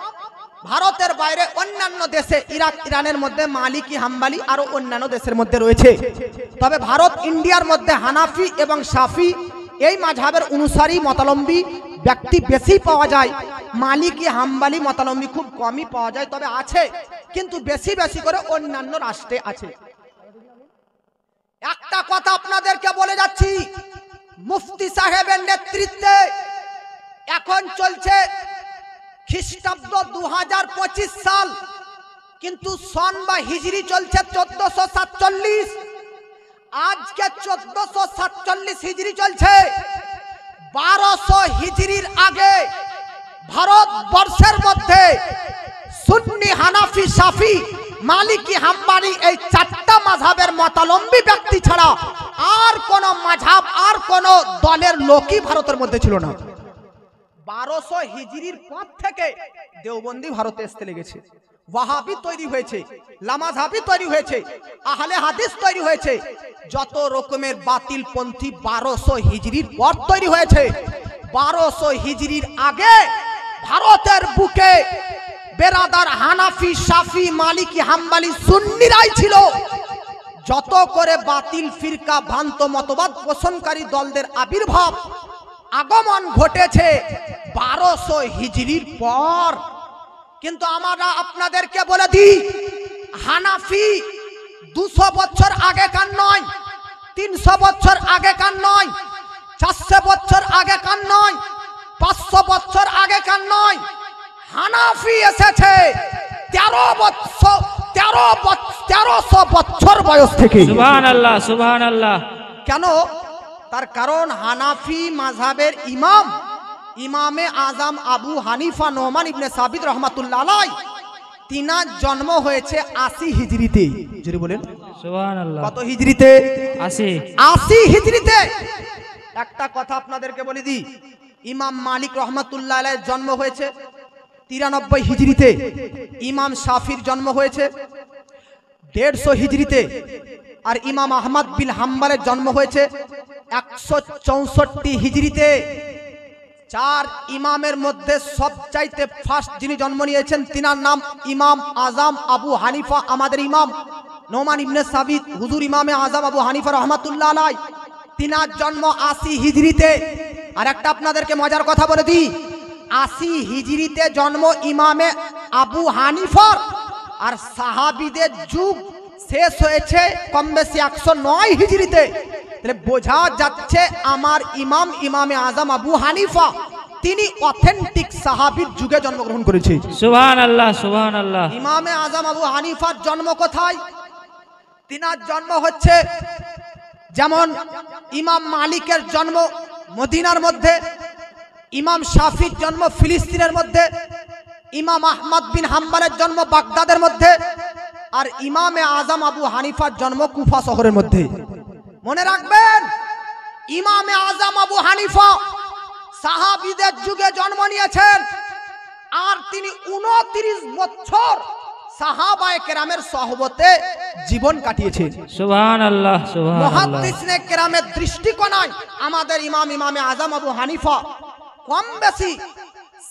ভারতের বাইরে অন্যান্য দেশে, ইরাক, ইরানের মধ্যে মালিকি, হাম্বলি আরো অন্যান্য দেশের মধ্যে রয়েছে। তবে ভারত ইন্ডিয়ার মধ্যে হানাফি এবং শাফি এই মাযহাবের অনুসারী মতালম্বী ব্যক্তি বেশি পাওয়া যায়। মালিকি, হাম্বলি মতালম্বী খুব কমই পাওয়া যায়, তবে আছে, কিন্তু বেশি বেশি করে অন্যান্য রাষ্ট্রে আছে। একটা কথা আপনাদেরকে বলে যাচ্ছি, মুফতি সাহেবের নেতৃত্বে এখন চলছে খ্রিস্টাব্দ 2025 সাল, কিন্তু সন বা হিজরি চলছে 1447। আজকে 1447 হিজরি চলছে। 1200 হিজরির আগে ভারতবর্ষের মধ্যে সুন্নি, হানাফি, শাফি, মালিকি, হাম্বলি এই চারটা মাযহাবের মতালম্বী ব্যক্তি ছাড়া আর কোন মাযহাব, আর কোন দলের লোকই ভারতের মধ্যে ছিল না। 1200 হিজরির পর থেকে দেওবন্দি ভারতে আসতে লেগেছে, ওয়াহাবি তৈরি হয়েছে, লামাযহাবি তৈরি হয়েছে, আহলে হাদিস তৈরি হয়েছে, যত রকমের বাতিল পন্থী 1200 হিজরির পর তৈরি হয়েছে। 1200 হিজরির আগে ভারতের বুকে বেরাদার হানাফি, শাফি, মালিকি, হাম্বলি, সুন্নিরাই ছিল। যত করে বাতিল ফিরকা, ভ্রান্ত মতবাদ পোষণকারী দলদের আবির্ভাব, আগমন ঘটেছে 1200 হিজরির পর। কিন্তু আমরা আপনাদেরকে বলে দিই, হানাফি 200 বছর আগেকার নয়, 300 বছর আগেকার নয়, 400 বছর আগেকার নয়, 500 বছর আগেকার নয়। হানাফি এসেছে 1300 বছর বয়স থেকে। সুবহানাল্লাহ, সুবহানাল্লাহ। কেন? তার কারণ হানাফি মাযহাবের ইমাম, ইমামে আজম আবু হানিফা নোমান ইবনে সাবিত রহমাতুল্লাহ আলাইহি, তিনার জন্ম হয়েছে 80 হিজরিতে। জোরে বলেন সুবহানাল্লাহ। কত হিজরিতে? 80 হিজরিতে। একটা কথা আপনাদেরকে বলে দিই, ইমাম মালিক রহমাতুল্লাহ আলাইহির জন্ম হয়েছে 93 হিজরিতে। ইমাম শাফির জন্ম হয়েছে 150 হিজরিতে। আর ইমাম আহমদ বিন হাম্বলের জন্ম হয়েছে 164 হিজরিতে। 4 ইমামের মধ্যে সবচাইতে ফার্স্ট যিনি জন্ম নিয়েছেন, তিনার নাম ইমাম আজম আবু হানিফা, আমাদের ইমাম নোমান ইবনে সাবিত, হুজুর ইমামে আজম আবু হানিফা রহমাতুল্লাহ আলাইহি, তিনার জন্ম 80 হিজরিতে। আর একটা আপনাদেরকে মজার কথা বলে দিই, 80 হিজরিতে জন্ম ইমামে আবু হানিফার, আর সাহাবীদের যুগ শেষ হয়েছে কম বেশি 109 হিজরিতে। তাহলে বোঝা যাচ্ছে আমার ইমাম, ইমামে আজম আবু হানিফা, তিনি অথেন্টিক সাহাবীর যুগে জন্মগ্রহণ করেছে। সুবহানাল্লাহ, সুবহানাল্লাহ। ইমামে আজম আবু হানিফার জন্ম কোথায়? তিনার জন্ম হচ্ছে, যেমন ইমাম মালিকের জন্ম মদিনার মধ্যে, ইমাম শাফির জন্ম ফিলিস্তিনের মধ্যে, ইমাম আহমদ বিন হাম্বলের জন্ম বাগদাদের মধ্যে, আর ইমামে আজম আবু হানিফার জন্ম কুফা শহরের মধ্যে। মনে রাখবেন, ইমামে আজম আবু হানিফা সাহাবীদের যুগে জন্ম নিয়েছেন, আর তিনি 29 বছর সাহাবায়ে কেরামের সহবতে জীবন কাটিয়েছেন। সুবহানাল্লাহ সুবহানাল্লাহ। মুহাদ্দিসিনে কেরামের দৃষ্টিকোণায় আমাদের ইমামে আজম আবু হানিফা কম বেশি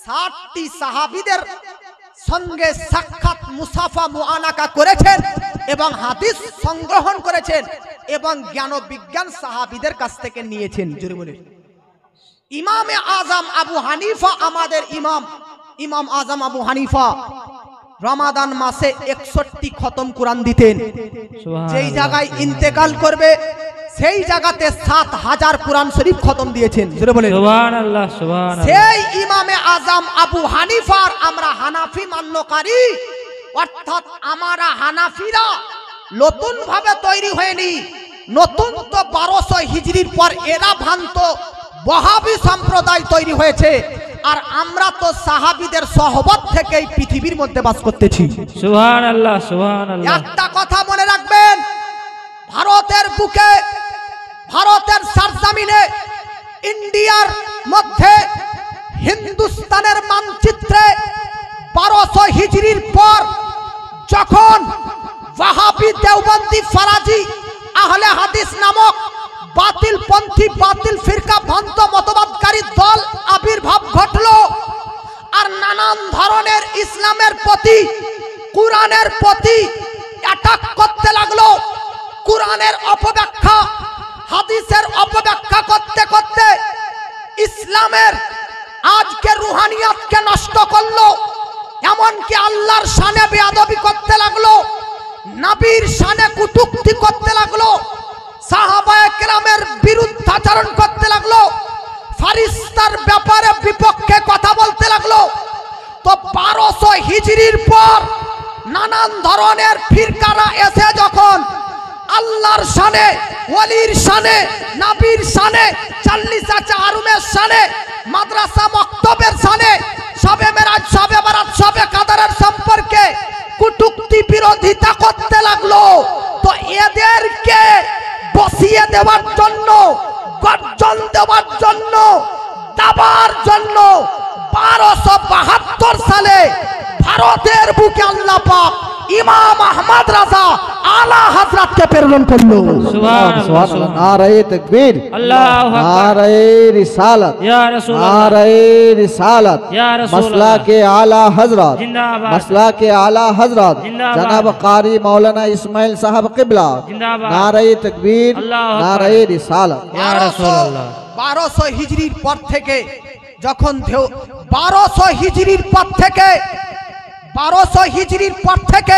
60টি সাহাবীদের সঙ্গে সাক্ষাৎ মুসাফা মুআনাকা করেছেন এবং হাদিস সংগ্রহণ করেছেন এবং জ্ঞান ও বিজ্ঞান সাহাবীদের কাছ থেকে নিয়েছেন। জোরে বলে ইমামে আজম আবু হানিফা আমাদের ইমাম আজম আবু হানিফা রমাদান মাসে 61 খতম কোরআন দিতেন। যেই জায়গায় ইন্তেকাল করবে সেই জায়গাতে 7000 কোরআন শরীফ খতম দিয়েছেন। জোরে বলেন সুবহানাল্লাহ সুবহানাল্লাহ। সেই ইমামে আজম আবু হানিফার আমরা হানাফি মান্যকারী, অর্থাৎ আমরা হানাফিরা নতুন ভাবে তৈরি হয়নি, নতুন তো 1200 হিজরির পর এরা ভ্রান্ত ওয়াহাবি সম্প্রদায় তৈরি হয়েছে, আর আমরা তো সাহাবীদের সহবত থেকেই পৃথিবীর মধ্যে বাস করতেছি। সুবহানাল্লাহ সুবহানাল্লাহ। একটা কথা মনে রাখবেন, ভারতের বুকে, ভারতের সরজমিনে, ইন্ডিয়ার মধ্যে, হিন্দুস্তানের মানচিত্রে 1200 হিজরির পর যখন ওয়াহাবি, দেওবন্দি, ফারাজি, আহলে হাদিস নামক বাতিল পন্থী, বাতিল ফিরকা, ভ্রান্ত মতবাদকারী দল আবির্ভাব ঘটলো, আর নানান ধরনের ইসলামের প্রতি, কুরআনের প্রতি অ্যাটাক করতে লাগলো। কুরআনের অপব্যাখ্যা, হাদিসের অপব্যাখ্যা করতে করতে ইসলামের আজকে রুহানিয়াতকে নষ্ট করলো, এমনকি আল্লাহর শানে বেয়াদবি করতে লাগলো, নবীর শানে কটূক্তি করতে লাগলো, সাহাবায়ে কেরামের বিরুদ্ধাচরণ করতে লাগলো, ফারিস্তার ব্যাপারে বিপক্ষে কথা বলতে লাগলো। তো 1200 হিজরির পর নানান ধরনের ফিরকারা এসে যখন আল্লাহর শানে, ওলির শানে, নবীর শানে, 40 চারুমের শানে, মাদ্রাসা মক্তবের শানে, শবে মেরাজ, শবে বারাত, শবে কাদরের সম্পর্কে কটূক্তি বিরোধিতা করতে লাগলো। তো এদেরকে বসিয়ে দেওয়ার জন্য, গর্জন দেওয়ার জন্য, দাবার জন্য 1272 সালে ভারতের বুকে আল্লাহ পাক ইমাম আহমদ রাজা আলা হযরতকে প্রেরণ করলো। সুবহানাল্লাহ। নারায়ে তাকবীর, আল্লাহু আকবার, নারায়ে রিসালাত, ইয়া রাসূলুল্লাহ, নারায়ে রিসালাত, ইয়া রাসূলুল্লাহ, মাসলাকে আলা হযরত, জিন্দাবাদ, মাসলাকে আলা হযরত জিন্দাবাদ, জনাব কারি মাওলানা ইসমাইল সাহেব কিবলা, জিন্দাবাদ, নারায়ে তাকবীর, আল্লাহু আকবার, নারায়ে রিসালাত। ইয়া রাসূলুল্লাহ। 1200 হিজরির পর থেকে যখন 1200 হিজরির পর থেকে 1200 হিজরির পর থেকে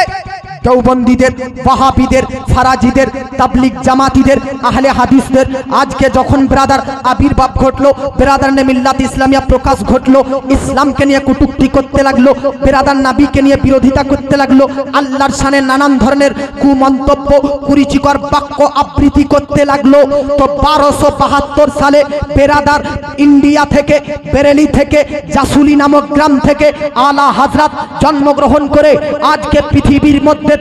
দেওবন্দীদের, ওয়াহাবিদের, ফারাজিদের, তাবলিগ জামাতিদের, আহলে হাদিসদের আজকে যখন ব্রাদার আবির্ভাব ঘটলো, ব্রাদার নে মিল্লাত ইসলামিয়া প্রকাশ ঘটলো, ইসলামকে নিয়ে কটূক্তি করতে লাগলো, ব্রাদার নবীকে নিয়ে বিরোধিতা করতে লাগলো, আল্লাহর শানে নানান ধরনের কুমন্তব্য, কুরুচিকর বাক্য আবৃত্তি করতে লাগলো। তো 1272 সালে ব্রাদার ইন্ডিয়া থেকে, বেরেলি থেকে, জাসুলি নামক গ্রাম থেকে আলা হযরত জন্মগ্রহণ করে আজকে পৃথিবীর মধ্যে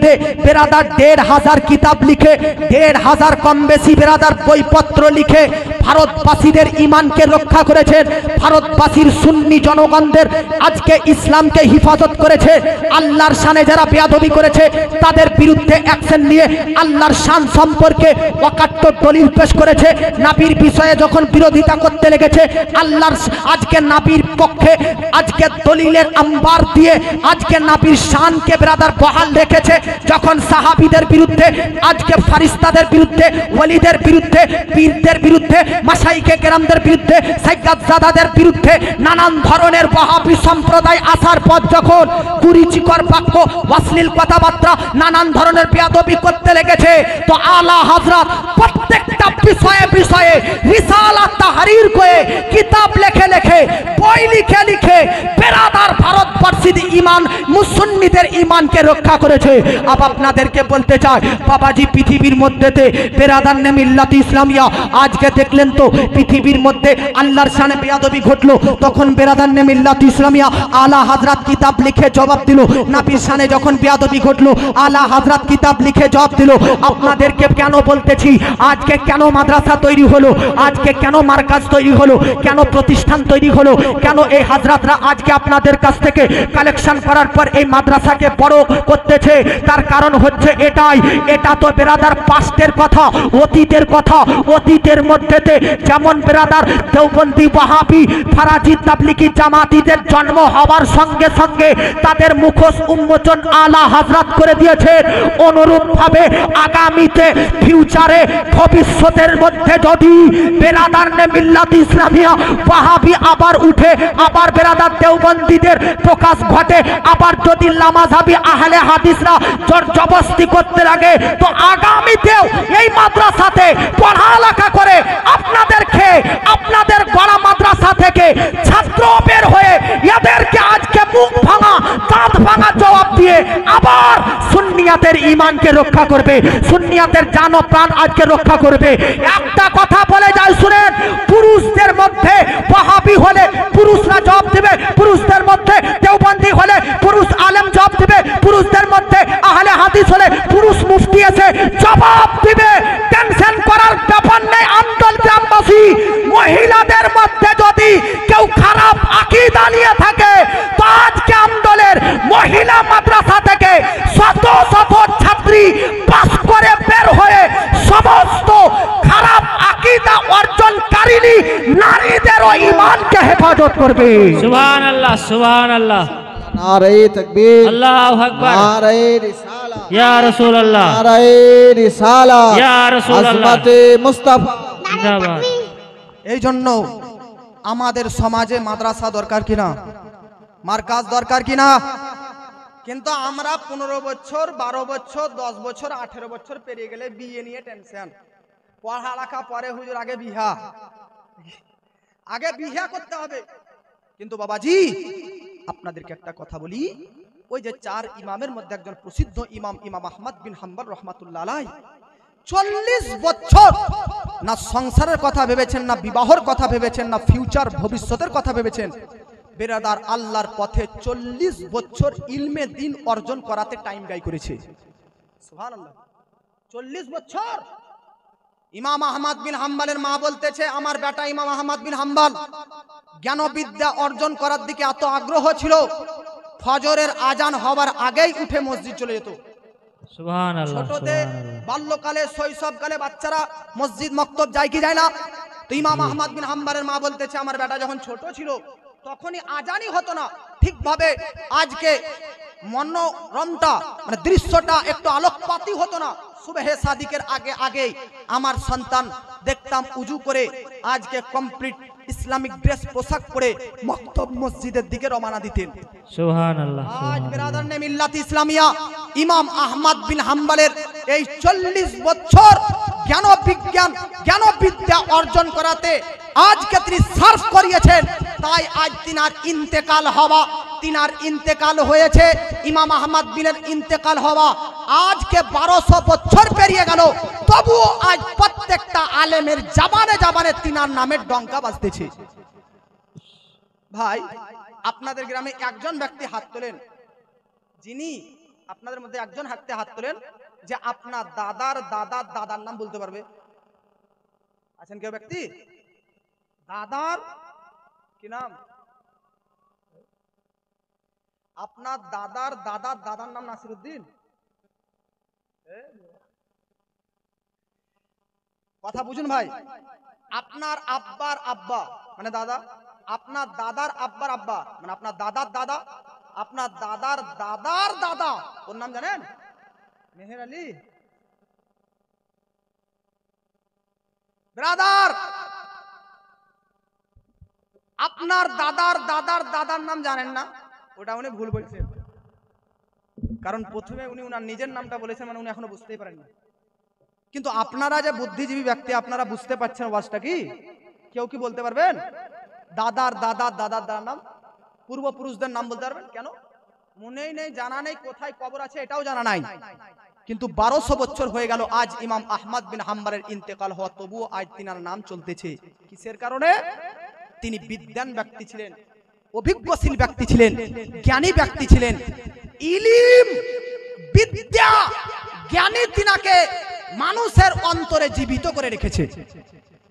বেরাদার 1500 কিতাব লিখে, 1500 কম বেশি বেরাদার বইপত্র লিখে ভারতবাসীদের ঈমানকে রক্ষা করেছেন, ভারতবাসীর সুন্নি জনগণদের আজকে ইসলামকে হিফাজত করেছে। আল্লাহর শানে যারা বেয়াদবি করেছে তাদের বিরুদ্ধে অ্যাকশন নিয়ে আল্লাহর শান সম্পর্কে অকাট্য দলিল পেশ করেছে। নবীর বিষয়ে যখন বিরোধিতা করতে লেগেছে, আল্লাহর আজকে নবীর পক্ষে আজকে দলিলের আম্বার দিয়ে আজকে নবীর শানকে বেরাদার বহাল রেখেছে। যখন সাহাবীদের বিরুদ্ধে, আজকে ফারিস্তাদের বিরুদ্ধে, ওলিদের বিরুদ্ধে, পীরদের বিরুদ্ধে, মাশাইখে কেরামদের বিরুদ্ধে, সাইয়্যিদজাদাদের বিরুদ্ধে নানান ধরনের ওয়াহাবি সম্প্রদায় আসার পর যখন কুরুচিকর বাক্য, অশ্লীল কথাবার্তা, নানান ধরনের বেয়াদবি করতে লেগেছে, তো আলা হযরত প্রত্যেকটা বিষয়ে বিষয়ে রিসালাত তাহরির করে কিতাব লেখে লেখে, বই লিখে লিখে বেরাদার ভারতবর্ষের ইমান মুসন্নিদের ইমানকে রক্ষা করেছে। আপনাদেরকে বলতে চাই বাবাজি, পৃথিবীর মধ্যেতে বেরাদার নে মিল্লাত ইসলামিয়া, আজকে দেখলেন তো পৃথিবীর মধ্যে আল্লাহর শানে বেয়াদবি ঘটলো, তখন বেরাদার নে মিল্লাত ইসলামিয়া আলা হযরত কিতাব লিখে জবাব দিল। নবীর শানে যখন বেয়াদবি ঘটলো, আলা হযরত কিতাব লিখে জবাব দিল। আপনাদেরকে কেন বলতেছি, আজকে কেন মাদ্রাসা তৈরি হলো, আজকে কেন মার্কাজ তৈরি হলো, কেন প্রতিষ্ঠান তৈরি হলো, কেন এই হাজরাতরা আজকে আপনাদের কাছ থেকে কালেকশন করার পর এই মাদ্রাসাকে বড় করতেছে, তার কারণ হচ্ছে এটাই। এটা তো বেরাদার পাস্টের কথা, অতীতের কথা। অতীতের মধ্যেতে যেমন বেরাদার দেওবন্দি, ওয়াহাবি, ফারাজি, তাবলিগি জামাতিদের জন্ম হওয়ার সঙ্গে সঙ্গে তাদের মুখোশ উন্মোচন আলা হযরত করে দিয়েছে, অনুরূপ ভাবে আগামীতে ফিউচারে ভবিষ্যতের মধ্যে যদি বেরাদার নে মিল্লাত ইসলামিয়া ওয়াহাবি আবার উঠে, আবার বেরাদার দেওবন্দীদের প্রকাশ ঘটে, আবার যদি লামাযহাবি আহলে হাদিসরা জোর জবরদস্তি করতে লাগে, তো আগামীতেও এই মাদ্রাসাতে পড়ালেখা করে আপনাদেরকে, আপনাদের গড়া মাদ্রাসা থেকে ছাত্র বের হয়ে এদেরকে আজকে মুখ ভাঙা, দাঁত ভাঙা জবাব দিয়ে আবার সুন্নিয়াতের ঈমানকে রক্ষা করবে, সুন্নিয়াতের জান ও প্রাণ আজকে রক্ষা করবে। একটা কথা বলে যায় শুনেন, পুরুষদের মধ্যে ওয়াহাবি হলে পুরুষরা জবাব দেবে, পুরুষদের মধ্যে দেওবন্দি হলে পুরুষ আলেম জবাব দেবে, পুরুষদের মধ্যে আহলে হাদিস হলে পুরুষ মুফতি এসে জবাব দিবে। টেনশন করার ব্যাপার নেই। আন্দোলন গ্রামবাসী, মহিলাদের মধ্যে যদি কেউ খারাপ আকীদা নিয়ে থাকে, তো আজকে আন্দোলনের মহিলা মাদ্রাসা থেকে শত শত ছাত্রী পাস করে বের হয়ে সমস্ত খারাপ আকীদা অর্জনকারিনী নারীদেরও ঈমানকে হেফাজত করবে। সুবহানাল্লাহ, সুবহানাল্লাহ, नारे तकबीर, আল্লাহু আকবার, नारे रिसाला, ইয়া রাসূলুল্লাহ, नारे रिसाला, ইয়া রাসূলুল্লাহ, আজমতে মুস্তাফা। জিন্দাবাদ। এই জন্য আমাদের সমাজে মাদ্রাসা দরকার কিনা, মার্কাজ দরকার কিনা? কিন্তু আমরা 15 বছর, 12 বছর, 10 বছর, 18 বছর পেরিয়ে গেলে বিয়ে নিয়ে টেনশন, পড়ালেখা পরে হুজুর, আগে বিহা, আগে বিহা করতে হবে। কিন্তু বাবাজি, আপনাদেরকে একটা কথা বলি, ওই যে 4 ইমামের মধ্যে একজন প্রসিদ্ধ ইমাম, ইমাম আহমদ বিন হাম্বল রহমাতুল্লাহ আলাইহি 40 বছর না সংসারের কথা ভেবেছেন, না বিবাহের কথা ভেবেছেন, না ফিউচার ভবিষ্যতের কথা ভেবেছেন। বেরাদার আল্লাহর পথে 40 বছর ইলমে দ্বীন অর্জন করাতে টাইম ব্যয় করেছে। সুবহানাল্লাহ, 40 বছর। ইমাম আহমদ বিন হাম্বলের মা বলতেছে, আমার বেটা ইমাম আহমদ বিন হাম্বল জ্ঞান বিদ্যা অর্জন করার দিকে এত আগ্রহ ছিল, ফজরের আজান হওয়ার আগেই উঠে মসজিদ চলে যেত। সুবহানাল্লাহ, ছোটতে সুবহানাল্লাহ, বাল্যকালে শৈশবকালে বাচ্চারা মসজিদ মক্তব যায় কি যায় না? তো ইমাম আহমদ বিন হাম্বলের মা বলতেছে, আমার বেটা যখন ছোট ছিল তখনই আজানই হতো না ঠিকভাবে, আজকে মনোরমটা মানে দৃশ্যটা একটু আলোকপাতি হতো না। সুবহে সাদিকের আগে আগে আমার সন্তান দেখতাম উজু করে আজকে কমপ্লিট ইসলামিক ড্রেস পোশাক পরে মক্তব মসজিদের দিকে রওনা দিতেন। সুবহানাল্লাহ। আজ বেরাদার নে মিল্লাত ইসলামিয়া ইমাম আহমদ বিন হাম্বলের এই 40 বছর জ্ঞান বিজ্ঞান, জ্ঞান বিদ্যা অর্জন করাতে আজকে তিনি সার্ভ করিয়েছেন। তাই আজ তিনার ইন্তেকাল হওয়া, তিনার ইন্তেকাল হয়েছে, ইমাম আহমদ বিনের ইন্তেকাল হওয়া আজকে 1200 বছর পেরিয়ে গেল, তবুও আজ প্রত্যেকটা আলেমের জাবানে জাবানে তিনার নামের ডঙ্কা বাজতেছে। ভাই, আপনাদের গ্রামে একজন ব্যক্তি হাত তোলেন, যিনি আপনাদের মধ্যে একজন হাত তোলেন যে আপনার দাদার দাদার দাদার নাম বলতে পারবে? আছেন কেউ ব্যক্তি? দাদার কি নাম? আপনার দাদার দাদার দাদার নাম নাসিরউদ্দিন? কথা বুঝুন ভাই, আপনার আব্বার আব্বা মানে দাদা, আপনার দাদার আব্বার আব্বা মানে আপনার দাদার দাদা, আপনার দাদার দাদার দাদা, ওর নাম জানেন? মেহের আলী। ব্রাদার, আপনার দাদার দাদার দাদার নাম জানেন না? ওটা উনি ভুল বলছেন, কারণ প্রথমে উনি উনার নিজের নামটা বলেছেন, মানে উনি এখনো বুঝতেই পারেননি। কিন্তু আপনারা যে বুদ্ধিজীবী ব্যক্তি, আপনারা বুঝতে পারছেন ওয়াজটা কি? কেউ কি বলতে পারবেন দাদার দাদার দাদার দাদার নাম? পূর্বপুরুষদের নাম বলতে পারবেন? কেন মনেই নেই, জানা নেই, কোথায় কবর আছে এটাও জানা নাই। কিন্তু 1200 বছর হয়ে গেল আজ ইমাম আহমদ বিন হাম্বলের ইন্তেকাল হওয়া, তবুও আজ তিনার নাম চলতেছে। কিসের কারণে? তিনি বিদ্বান ব্যক্তি ছিলেন, অভিজ্ঞশীল ব্যক্তি ছিলেন, জ্ঞানী ব্যক্তি ছিলেন। ইলিম, বিদ্যা, জ্ঞানী তিনাকে মানুষের অন্তরে জীবিত করে রেখেছে।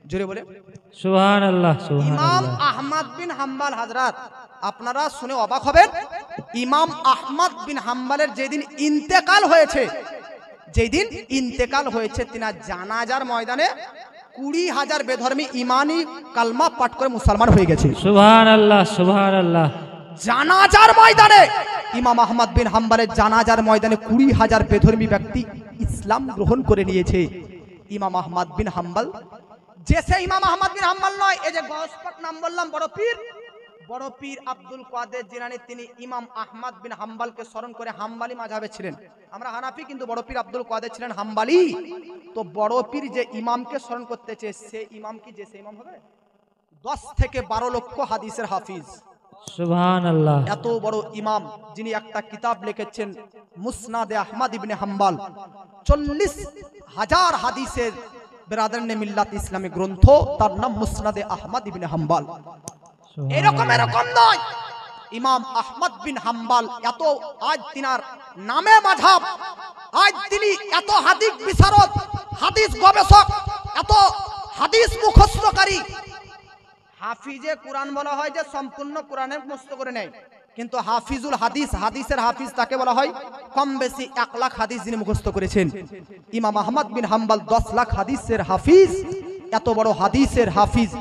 জোরে বলে সুবহানাল্লাহ, ইমাম সুবহানাল্লাহ। আহমদ বিন হাম্বল হযরত, আপনারা শুনে অবাক হবেন, ইমাম আহমদ বিন হাম্বলের যেদিন ইন্তেকাল হয়েছে, যেদিন ইন্তেকাল হয়েছে, তিনার জানাজার ময়দানে 20,000 বেধর্মী ইমানি কালমা পাঠ করে মুসলমান হয়ে গেছে। সুবহানাল্লাহ, সুবহানাল্লাহ। জানাজার ময়দানে ইমাম আহমদ বিন হাম্বলের জানাজার ময়দানে 20,000 বেধর্মী ব্যক্তি ইসলাম গ্রহণ করে নিয়েছে। ইমাম আহমদ বিন হাম্বল, যে সে ইমাম আহমদ বিন হাম্বল নয়, এই যে গসপট নাম বললাম, বড় পীর আব্দুল কাদের জিলানী, তিনি ইমাম আহমদ বিন হাম্বলকে স্মরণ করে হাম্বলি মাযহাবে ছিলেন। আমরা হানাফি, কিন্তু বড় পীর আব্দুল কাদের ছিলেন হাম্বলি। তো বড় পীর যে ইমামকে স্মরণ করতেছে, সে ইমাম কি যে সে ইমাম হবে? 10 থেকে 12 লক্ষ হাদিসের হাফিজ, সুবহানাল্লাহ। এত বড় ইমাম, যিনি একটা কিতাব লিখেছেন মুসনাদে আহমদ ইবনে হাম্বল, 40,000 হাদিসের বেরাদারানে মিল্লাত ইসলামী গ্রন্থ, তার নাম মুসনাদে আহমদ ইবনে হাম্বল। এরকম নয়, ইমাম আহমদ বিন হাম্বল এত, আজ তিনার নামে মাযহাব, আজ তিনি এত হাদিস বিশারদ, হাদিস গবেষক, এত হাদিস মুখস্থকারী। হাফিজে কুরআন বলা হয় যে সম্পূর্ণ কোরআনের মুখস্থ করে নেয়, কিন্তু হাফিজুল হাদিস, হাদিসের হাফিজ তাকে বলা হয় কম বেশি 1 লাখ হাদিস যিনি মুখস্থ করেছেন। ইমাম আহমদ বিন হাম্বল 10 লাখ হাদিসের হাফিজ, এত বড় হাদিসের হাফিজ।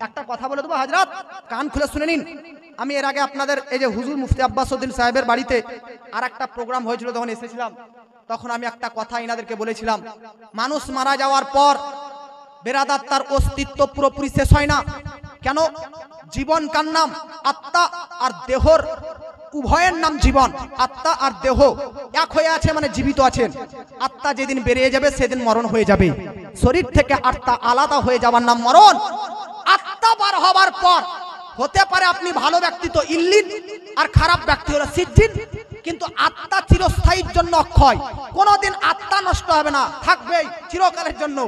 একটা কথা বলে দেবো হযরত, কান খুলে শুনে নিন। আমি এর আগে আপনাদের এই যে হুজুর মুফতি আব্বাস উদ্দিন সাহেবের বাড়িতে আর একটা প্রোগ্রাম হয়েছিল, তখন এসেছিলাম, তখন আমি একটা কথা ইনাদেরকে বলেছিলাম, মানুষ মারা যাওয়ার পর বেরাদার তার অস্তিত্ব পুরোপুরি শেষ হয় না। কেন? জীবন কার নাম? আত্মা আর দেহর উভয়ের নাম জীবন। আত্মা আর দেহ এক হয়ে আছে, মানে জীবিত আছেন। আত্মা যেদিন বেরিয়ে যাবে সেদিন মরণ হয়ে যাবে। শরীর থেকে আত্মা আলাদা হয়ে যাওয়ার নাম মরণ। আত্মা বার হবার পর হতে পারে আপনি ভালো ব্যক্তি তো ইল্লিন, আর খারাপ ব্যক্তি হলো সিজ্জিন, কিন্তু আত্মা চিরস্থায়ীর জন্য অক্ষয়, কোনোদিন আত্মা নষ্ট হবে না, থাকবেই চিরকালের জন্য।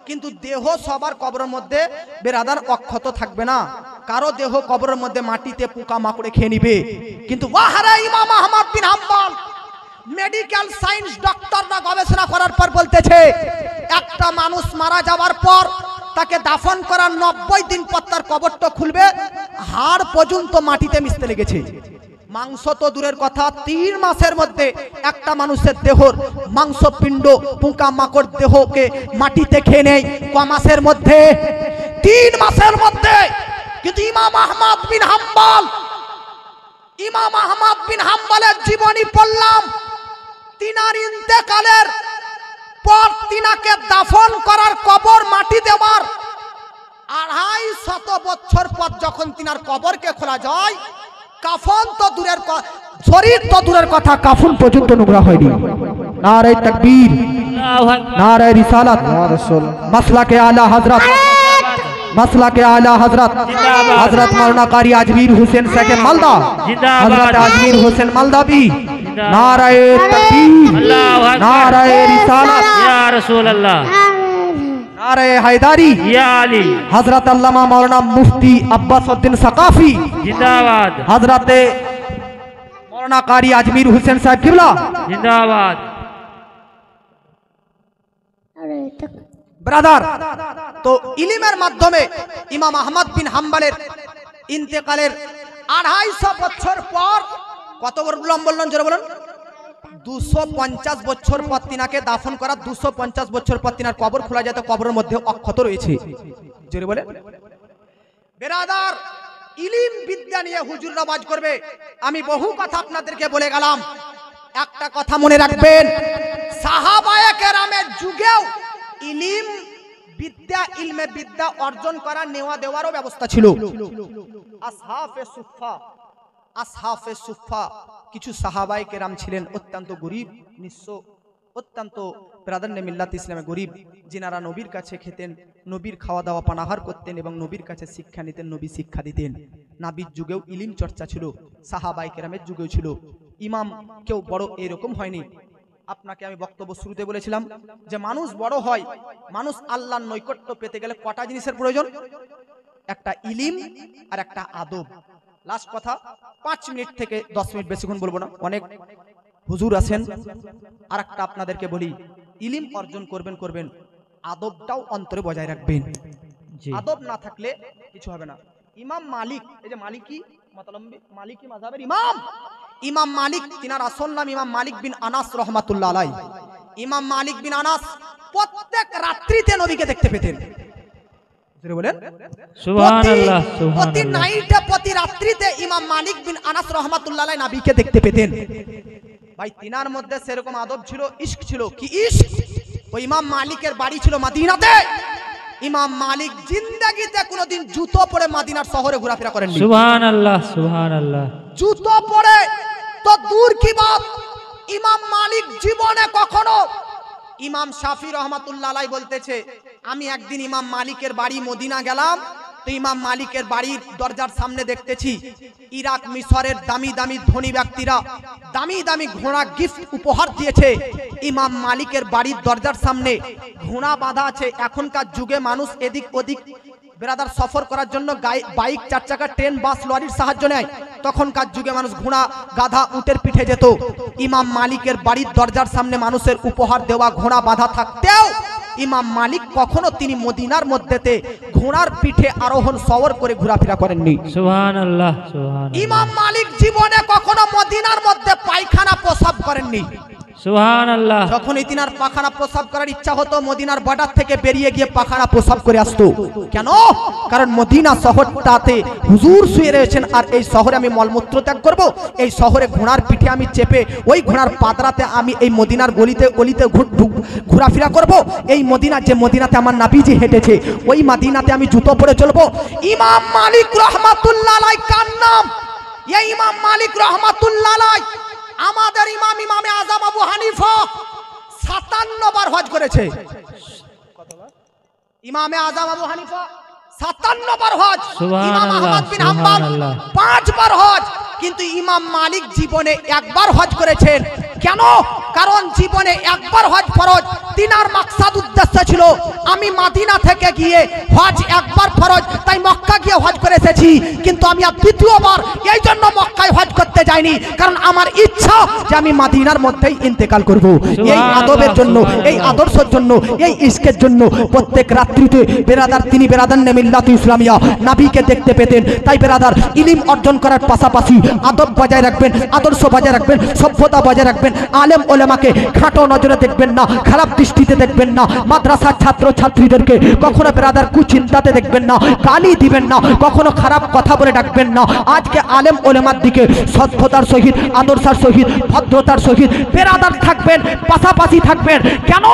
কিন্তু দেহ সবার কবরের মধ্যে বেরাদার অক্ষত থাকবে না। কারো দেহ কবরের মধ্যে মাটিতে পোকা মাকড়ে খেয়ে নিবে। কিন্তু ওয়াহারা ইমাম আহমদ বিন হাম্বল, মেডিকেল সায়েন্স ডক্টররা গবেষণা করার পর বলতেছে, একটা মানুষ মারা যাওয়ার পর তাকে দাফন করার 90 দিন পর তার কবরটা খুলবে, হাড় পর্যন্ত মাটিতে মিশতে লেগেছে। মাংস তো দূরের কথা, 3 মাসের মধ্যে একটা মানুষের দেহর মাংসপিণ্ড পোকা মাকড় দেহকে মাটিতে খেয়ে নেয়। ক মাসের মধ্যে? 3 মাসের মধ্যে। কিন্তু ইমাম আহমদ বিন হাম্বলের জীবনী পড়লাম, তিনার ইন্তেকালের পর তিনাকে দাফন করার, কবর মাটি দেওয়ার 250 বছর পর যখন তিনার কবরকে খোলা যায়, কাফন তো দূরের শরীর তো দূরের কথা, কাফন পর্যন্ত নোংরা হয়নি। নারে তাকবীর, আল্লাহু আকবার। নারে রিসালাত, ইয়া রাসূল। মাসলাকে আলা হযরত, মাসলাকে আলা হযরত হযরত মাওলানা কারি আজমির হোসেন সাহেব মালদা, হযরত আজমির হোসেন মালদাবি। নারে তাকবীর, আল্লাহু আকবার। নারে রিসালাত, ইয়া রাসূলুল্লাহ, নারে হায়দারি, ইয়া আলী, হযরত আল্লামা মাওলানা মুফতি আব্বাস উদ্দিন সাকাফি, জিন্দাবাদ, হযরতে মাওলানা কারি আজমির হোসেন সাহেব কিবলা, জিন্দাবাদ। ব্রাদার। তো ইলমের মাধ্যমে ইমাম আহমদ বিন হাম্বলের ইন্তেকালের 250 বছর পর, কত বললেন জোরে বলুন, 250 বছর পর তিনাকে দাফন করা, 250 বছর পর তিনার কবর খোলা যায়, তো কবরের মধ্যে অক্ষত রয়েছে। জোরে বলে বেরাদার, ইলম বিদ্যা নিয়ে হুজুররা ওয়াজ করবে। আমি বহু কথা আপনাদেরকে বলে গেলাম, একটা কথা মনে রাখবেন, সাহাবায়ে কেরামের যুগেও ইলম বিদ্যা, ইলমে বিদ্যা অর্জন করা, নেওয়া দেওয়ারও ব্যবস্থা ছিল। আসহাফে সুফা কিছু সাহাবায়ে কেরাম ছিলেন অত্যন্ত গরীব, নিঃস্ব, অত্যন্ত প্রাধান্য মিল্লাত ইসলামে গরিব, যিনারা নবীর কাছে খেতেন, নবীর খাওয়া দাওয়া পানাহার করতেন এবং নবীর কাছে শিক্ষা নিতেন, নবী শিক্ষা দিতেন। নাবির যুগেও ইলিম চর্চা ছিল, সাহাবায়ে কেরামের যুগেও ছিল। ইমাম কেউ বড় এরকম হয়নি। আপনাকে আমি বক্তব্য শুরুতে বলেছিলাম যে মানুষ বড় হয়, মানুষ আল্লাহর নৈকট্য পেতে গেলে কটা জিনিসের প্রয়োজন? একটা ইলিম আর একটা আদব। লাস্ট কথা, 5 মিনিট থেকে 10 মিনিট, বেশিক্ষণ বলবো না, অনেক হুজুর আছেন। আর একটা আপনাদেরকে বলি, ইলিম অর্জন করবেন, আদবটাও অন্তরে বজায় রাখবেন। আদব না থাকলে কিছু হবে না। ইমাম মালিক, এই যে মালিকি মাতলম্বি মালিকি মাযহাবের ইমাম মালিক, তিনার আসল নাম ইমাম মালিক বিন আনাস রাহমাতুল্লাহ আলাইহি। ইমাম মালিক বিন আনাস প্রত্যেক রাত্রিতে নবীকে দেখতে পেতেন। বলেন সুবহানাল্লাহ, প্রতি সুবহানাল্লাহ। নাইটে, প্রতি রাত্রিতে ইমাম মালিক বিন আনাস রাহমাতুল্লাহ আলাইহি নবীকে দেখতে পেতেন। ভাই তিনার মধ্যে সেরকম আদব ছিল, ইশক ছিল। কি ইশক? ওই ইমাম মালিকের বাড়ি ছিল মদিনাতে। ইমাম মালিক জিন্দেগিতে কোনোদিন জুতো পরে মদিনার শহরে ঘোরাফেরা করেননি। সুবহানাল্লাহ, সুবহানাল্লাহ। জুতো পরে তো দূর কি বাত, ইমাম মালিক জীবনে কখনো, ইমাম শাফি রহমাতুল্লাহ আলাইহি বলতেছে, আমি একদিন ইমাম মালিকের বাড়ি মদিনা গেলাম, তো ইমাম মালিকের বাড়ির দরজার সামনে দেখতেছি ইরাক মিশরের দামি দামি ধনী ব্যক্তিরা দামি দামি ঘোড়া গিফট উপহার দিয়েছে। ইমাম মালিকের বাড়ির দরজার সামনে ঘোড়া বাঁধা আছে। এখনকার যুগে মানুষ এদিক ওদিক বেরাদার সফর করার জন্য বাইক, 4 চাকা, ট্রেন, বাস, লরির সাহায্য নেয়। তখনকার যুগে মানুষ ঘোড়া, গাধা, উটের পিঠে যেত। ইমাম মালিকের বাড়ির দরজার সামনে মানুষের উপহার দেওয়া ঘোড়া বাঁধা থাকতেও ইমাম মালিক কখনো তিনি মদিনার মধ্যেতে ঘোড়ার পিঠে আরোহণ সওয়ার করে ঘোরাফেরা করেননি। সুবহানাল্লাহ, সুবহানাল্লাহ। ইমাম মালিক জীবনে কখনো মদিনার মধ্যে পায়খানা প্রসাব করেননি। সুবহানাল্লাহ। যখনই তিনার পাখানা প্রসাব করার ইচ্ছা হতো, মদিনার বর্ডার থেকে বেরিয়ে গিয়ে পাখানা প্রসাব করে আসতো। কেন? কারণ মদিনা শহরটাতে হুজুর শুয়ে রয়েছেন, আর এই শহরে আমি মলমূত্র ত্যাগ করব, এই শহরে ঘোড়ার পিঠে আমি চেপে ওই ঘোড়ার পাদরাতে আমি এই মদিনার গলিতে গলিতে ঘোরাফেরা করব। এই মদিনা, যে মদিনাতে আমার নবীজি হেঁটেছে, ওই মদিনাতে আমি জুতো পরে চলবো। ইমাম মালিক রহমাতুল্লাহ আলাইহি কার নাম? এই ইমাম মালিক রহমাতুল্লাহ আলাইহি আমাদের ইমামে আজম আবু হানিফা 57 বার হজ করেছে। ইমামে আজম আবু হানিফা 57 বার হজ। ইমাম আহমদ বিন হাম্বল 5 বার হজ। কিন্তু ইমাম মালিক জীবনে 1 বার হজ করেছেন। কেন? কারণ জীবনে 1 বার হজ ফরজ। তিনার মাকসাদ উদ্দেশ্য ছিল, আমি মদিনা থেকে গিয়ে হজ 1 বার ফরজ, তাই মক্কা গিয়ে হজ করে এসেছি, কিন্তু আমি আর দ্বিতীয়বার এই জন্য মক্কায় হজ করতে যাইনি, কারণ আমার ইচ্ছা যে আমি মদিনার মধ্যেই ইন্তেকাল করব। এই আদবের জন্য, এই আদর্শের জন্য, এই ইশকের জন্য প্রত্যেক রাত্রিতে বেরাদার, তিনি বেরাদার মিল্লাত ইসলামিয়া নবীকে দেখতে পেতেন। তাই বেরাদার, ইলম অর্জন করার পাশাপাশি আদব বজায় রাখবেন, আদর্শ বজায় রাখবেন, সভ্যতা বজায় রাখবেন। আলেম ওলামাকে খাটো নজরে দেখবেন না, খারাপ দৃষ্টিতে দেখবেন না। মাদ্রাসার ছাত্র ছাত্রীদেরকে কখনো বেরাদার কুচিন্তাতে দেখবেন না, গালি দিবেন না, কখনো খারাপ কথা বলে ডাকবেন না। আজকে আলেম ওলামার দিকে সভ্যতার সহিত, আদর্শের সহিত, ভদ্রতার সহিত বেরাদার থাকবেন, পাশাপাশি থাকবেন। কেন?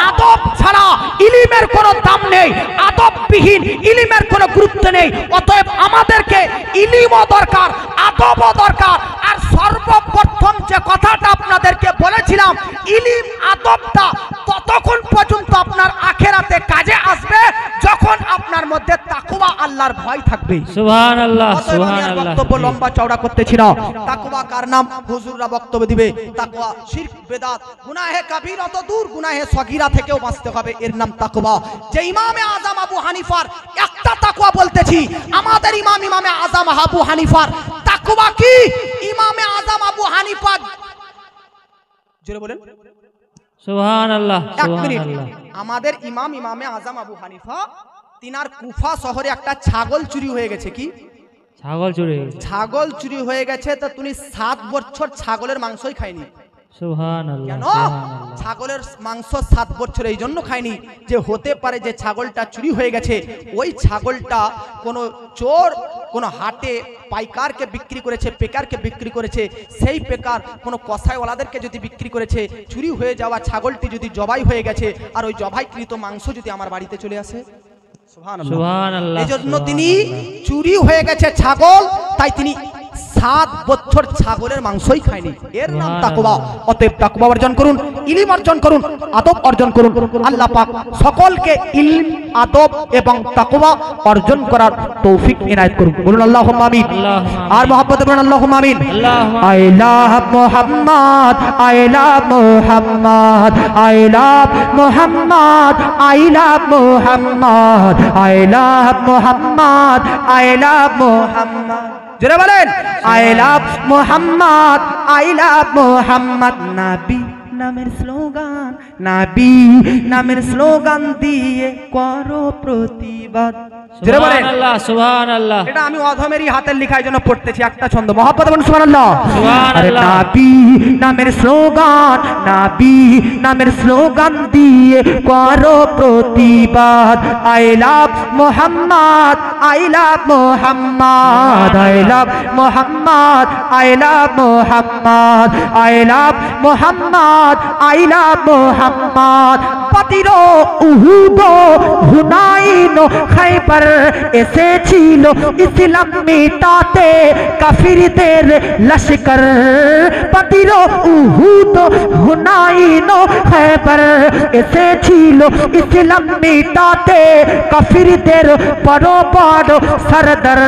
আদব ছাড়া ইলিমের কোনো দাম নেই, আদববিহীন ইলিমের কোনো গুরুত্ব নেই। অতএব আমাদেরকে ইলিমও দরকার, আদবও দরকার। আর সর্বপ্রথম যে কথাটা আপনাদেরকে বলেছিলাম, ইলিম আদবটা ততক্ষণ পর্যন্ত আপনার আখেরাতে কাজে আসবে যখন আপনার মধ্যে তাকওয়া, আল্লাহর ভয় থাকবে। সুবহানাল্লাহ, সুবহানাল্লাহ। বক্তব্য লম্বা চওড়া করতেছি না। তাকওয়া কার নাম? হুজুররা বক্তব্য দিবে। তাকওয়া শিরক, বেদাত, গুনাহে কাবীরা তো দূর, গুনাহে সগীরা থেকেও বাঁচতে হবে, এর নাম তাকওয়া। যে ইমামে আজম আবু হানিফার একটা তাকওয়া বলতেছি, আমাদের ইমামে আজম আবু হানিফার তাকওয়া কি? ইমামে আজম আবু হানিফা, জোরে বলেন সুবহানাল্লাহ, 1 মিনিট। সুবহানাল্লাহ। আমাদের ইমামে আজম আবু হানিফা, তিনার কুফা শহরে একটা ছাগল চুরি হয়ে গেছে। কি? ছাগল চুরি হয়ে গেছে। ছাগল চুরি হয়ে গেছে, তো তিনি 7 বছর ছাগলের মাংসই খায়নি। সুবহানাল্লাহ, কেন? সুবহানাল্লাহ। ছাগলের মাংস 7 বছর এই জন্য খায়নি যে হতে পারে যে ছাগলটা চুরি হয়ে গেছে, ওই ছাগলটা কোনো চোর কোনো হাটে পাইকারকে বিক্রি করেছে, পেকারকে বিক্রি করেছে। সেই পেকার কোনো কসাইওয়ালাদেরকে যদি বিক্রি করেছে, চুরি হয়ে যাওয়া ছাগলটি যদি জবাই হয়ে গেছে, আর ওই জবাইকৃত মাংস যদি আমার বাড়িতে চলে আসে, সুবহানাল্লাহ, সুবহানাল্লাহ। এই জন্য তিনি চুরি হয়ে গেছে ছাগল, তাই তিনি 7 বছর ছাগলের মাংসই খায়নি, এর নাম তাকওয়া। অতএব তাকওয়া অর্জন করুন, ইলম অর্জন করুন, আদব অর্জন করুন। আল্লাহ পাক সকলকে ইলম, আদব এবং তাকওয়া অর্জন করার তৌফিক ইনায়েত করুন। বলুন আল্লাহুম্মা আমিন। আর মহব্বতে বলুন আল্লাহুম্মা আমিন। I love Muhammad, I love Muhammad, I love Muhammad, I love Muhammad, I love Muhammad, I love Muhammad. জোরে বলেন, I love Muhammad, I love Muhammad. নবী নামের স্লোগান, নবী নামের স্লোগান দিয়ে করো প্রতিবাদ। জোরে বলেন সুবহানাল্লাহ, সুবহানাল্লাহ। এটা আমি অধমেরই হাতের লেখার জন্য পড়তেছি একটা ছন্দ। মহব্বত বলুন সুবহানাল্লাহ। সুবহানাল্লাহ। নবী নামের স্লোগান, নবী নামের স্লোগান দিয়ে করো প্রতিবাদ। I love Muhammad, I love Muhammad, I love Muhammad, I love Muhammad, I love Muhammad, I love Muhammad. পাতিরো উহুদ হুনাইন খাইবার এসেছিল ইসলাম মিটাতে কাফিরদের লস্কর। পাতিরো উহুদ হুনাইন খাইবার এসেছিল ইসলাম মিটাতে কাফিরদের বড় বড় সরদার।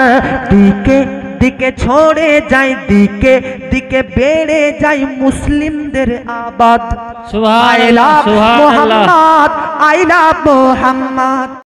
দিকে দিকে ছড়ে যায়, দিকে দিকে বেড়ে যায় মুসলিমদের আবাদ। সুবহানাল্লাহ, আই লাভ সুবহানাল্লাহ। Muhammad, I love Muhammad.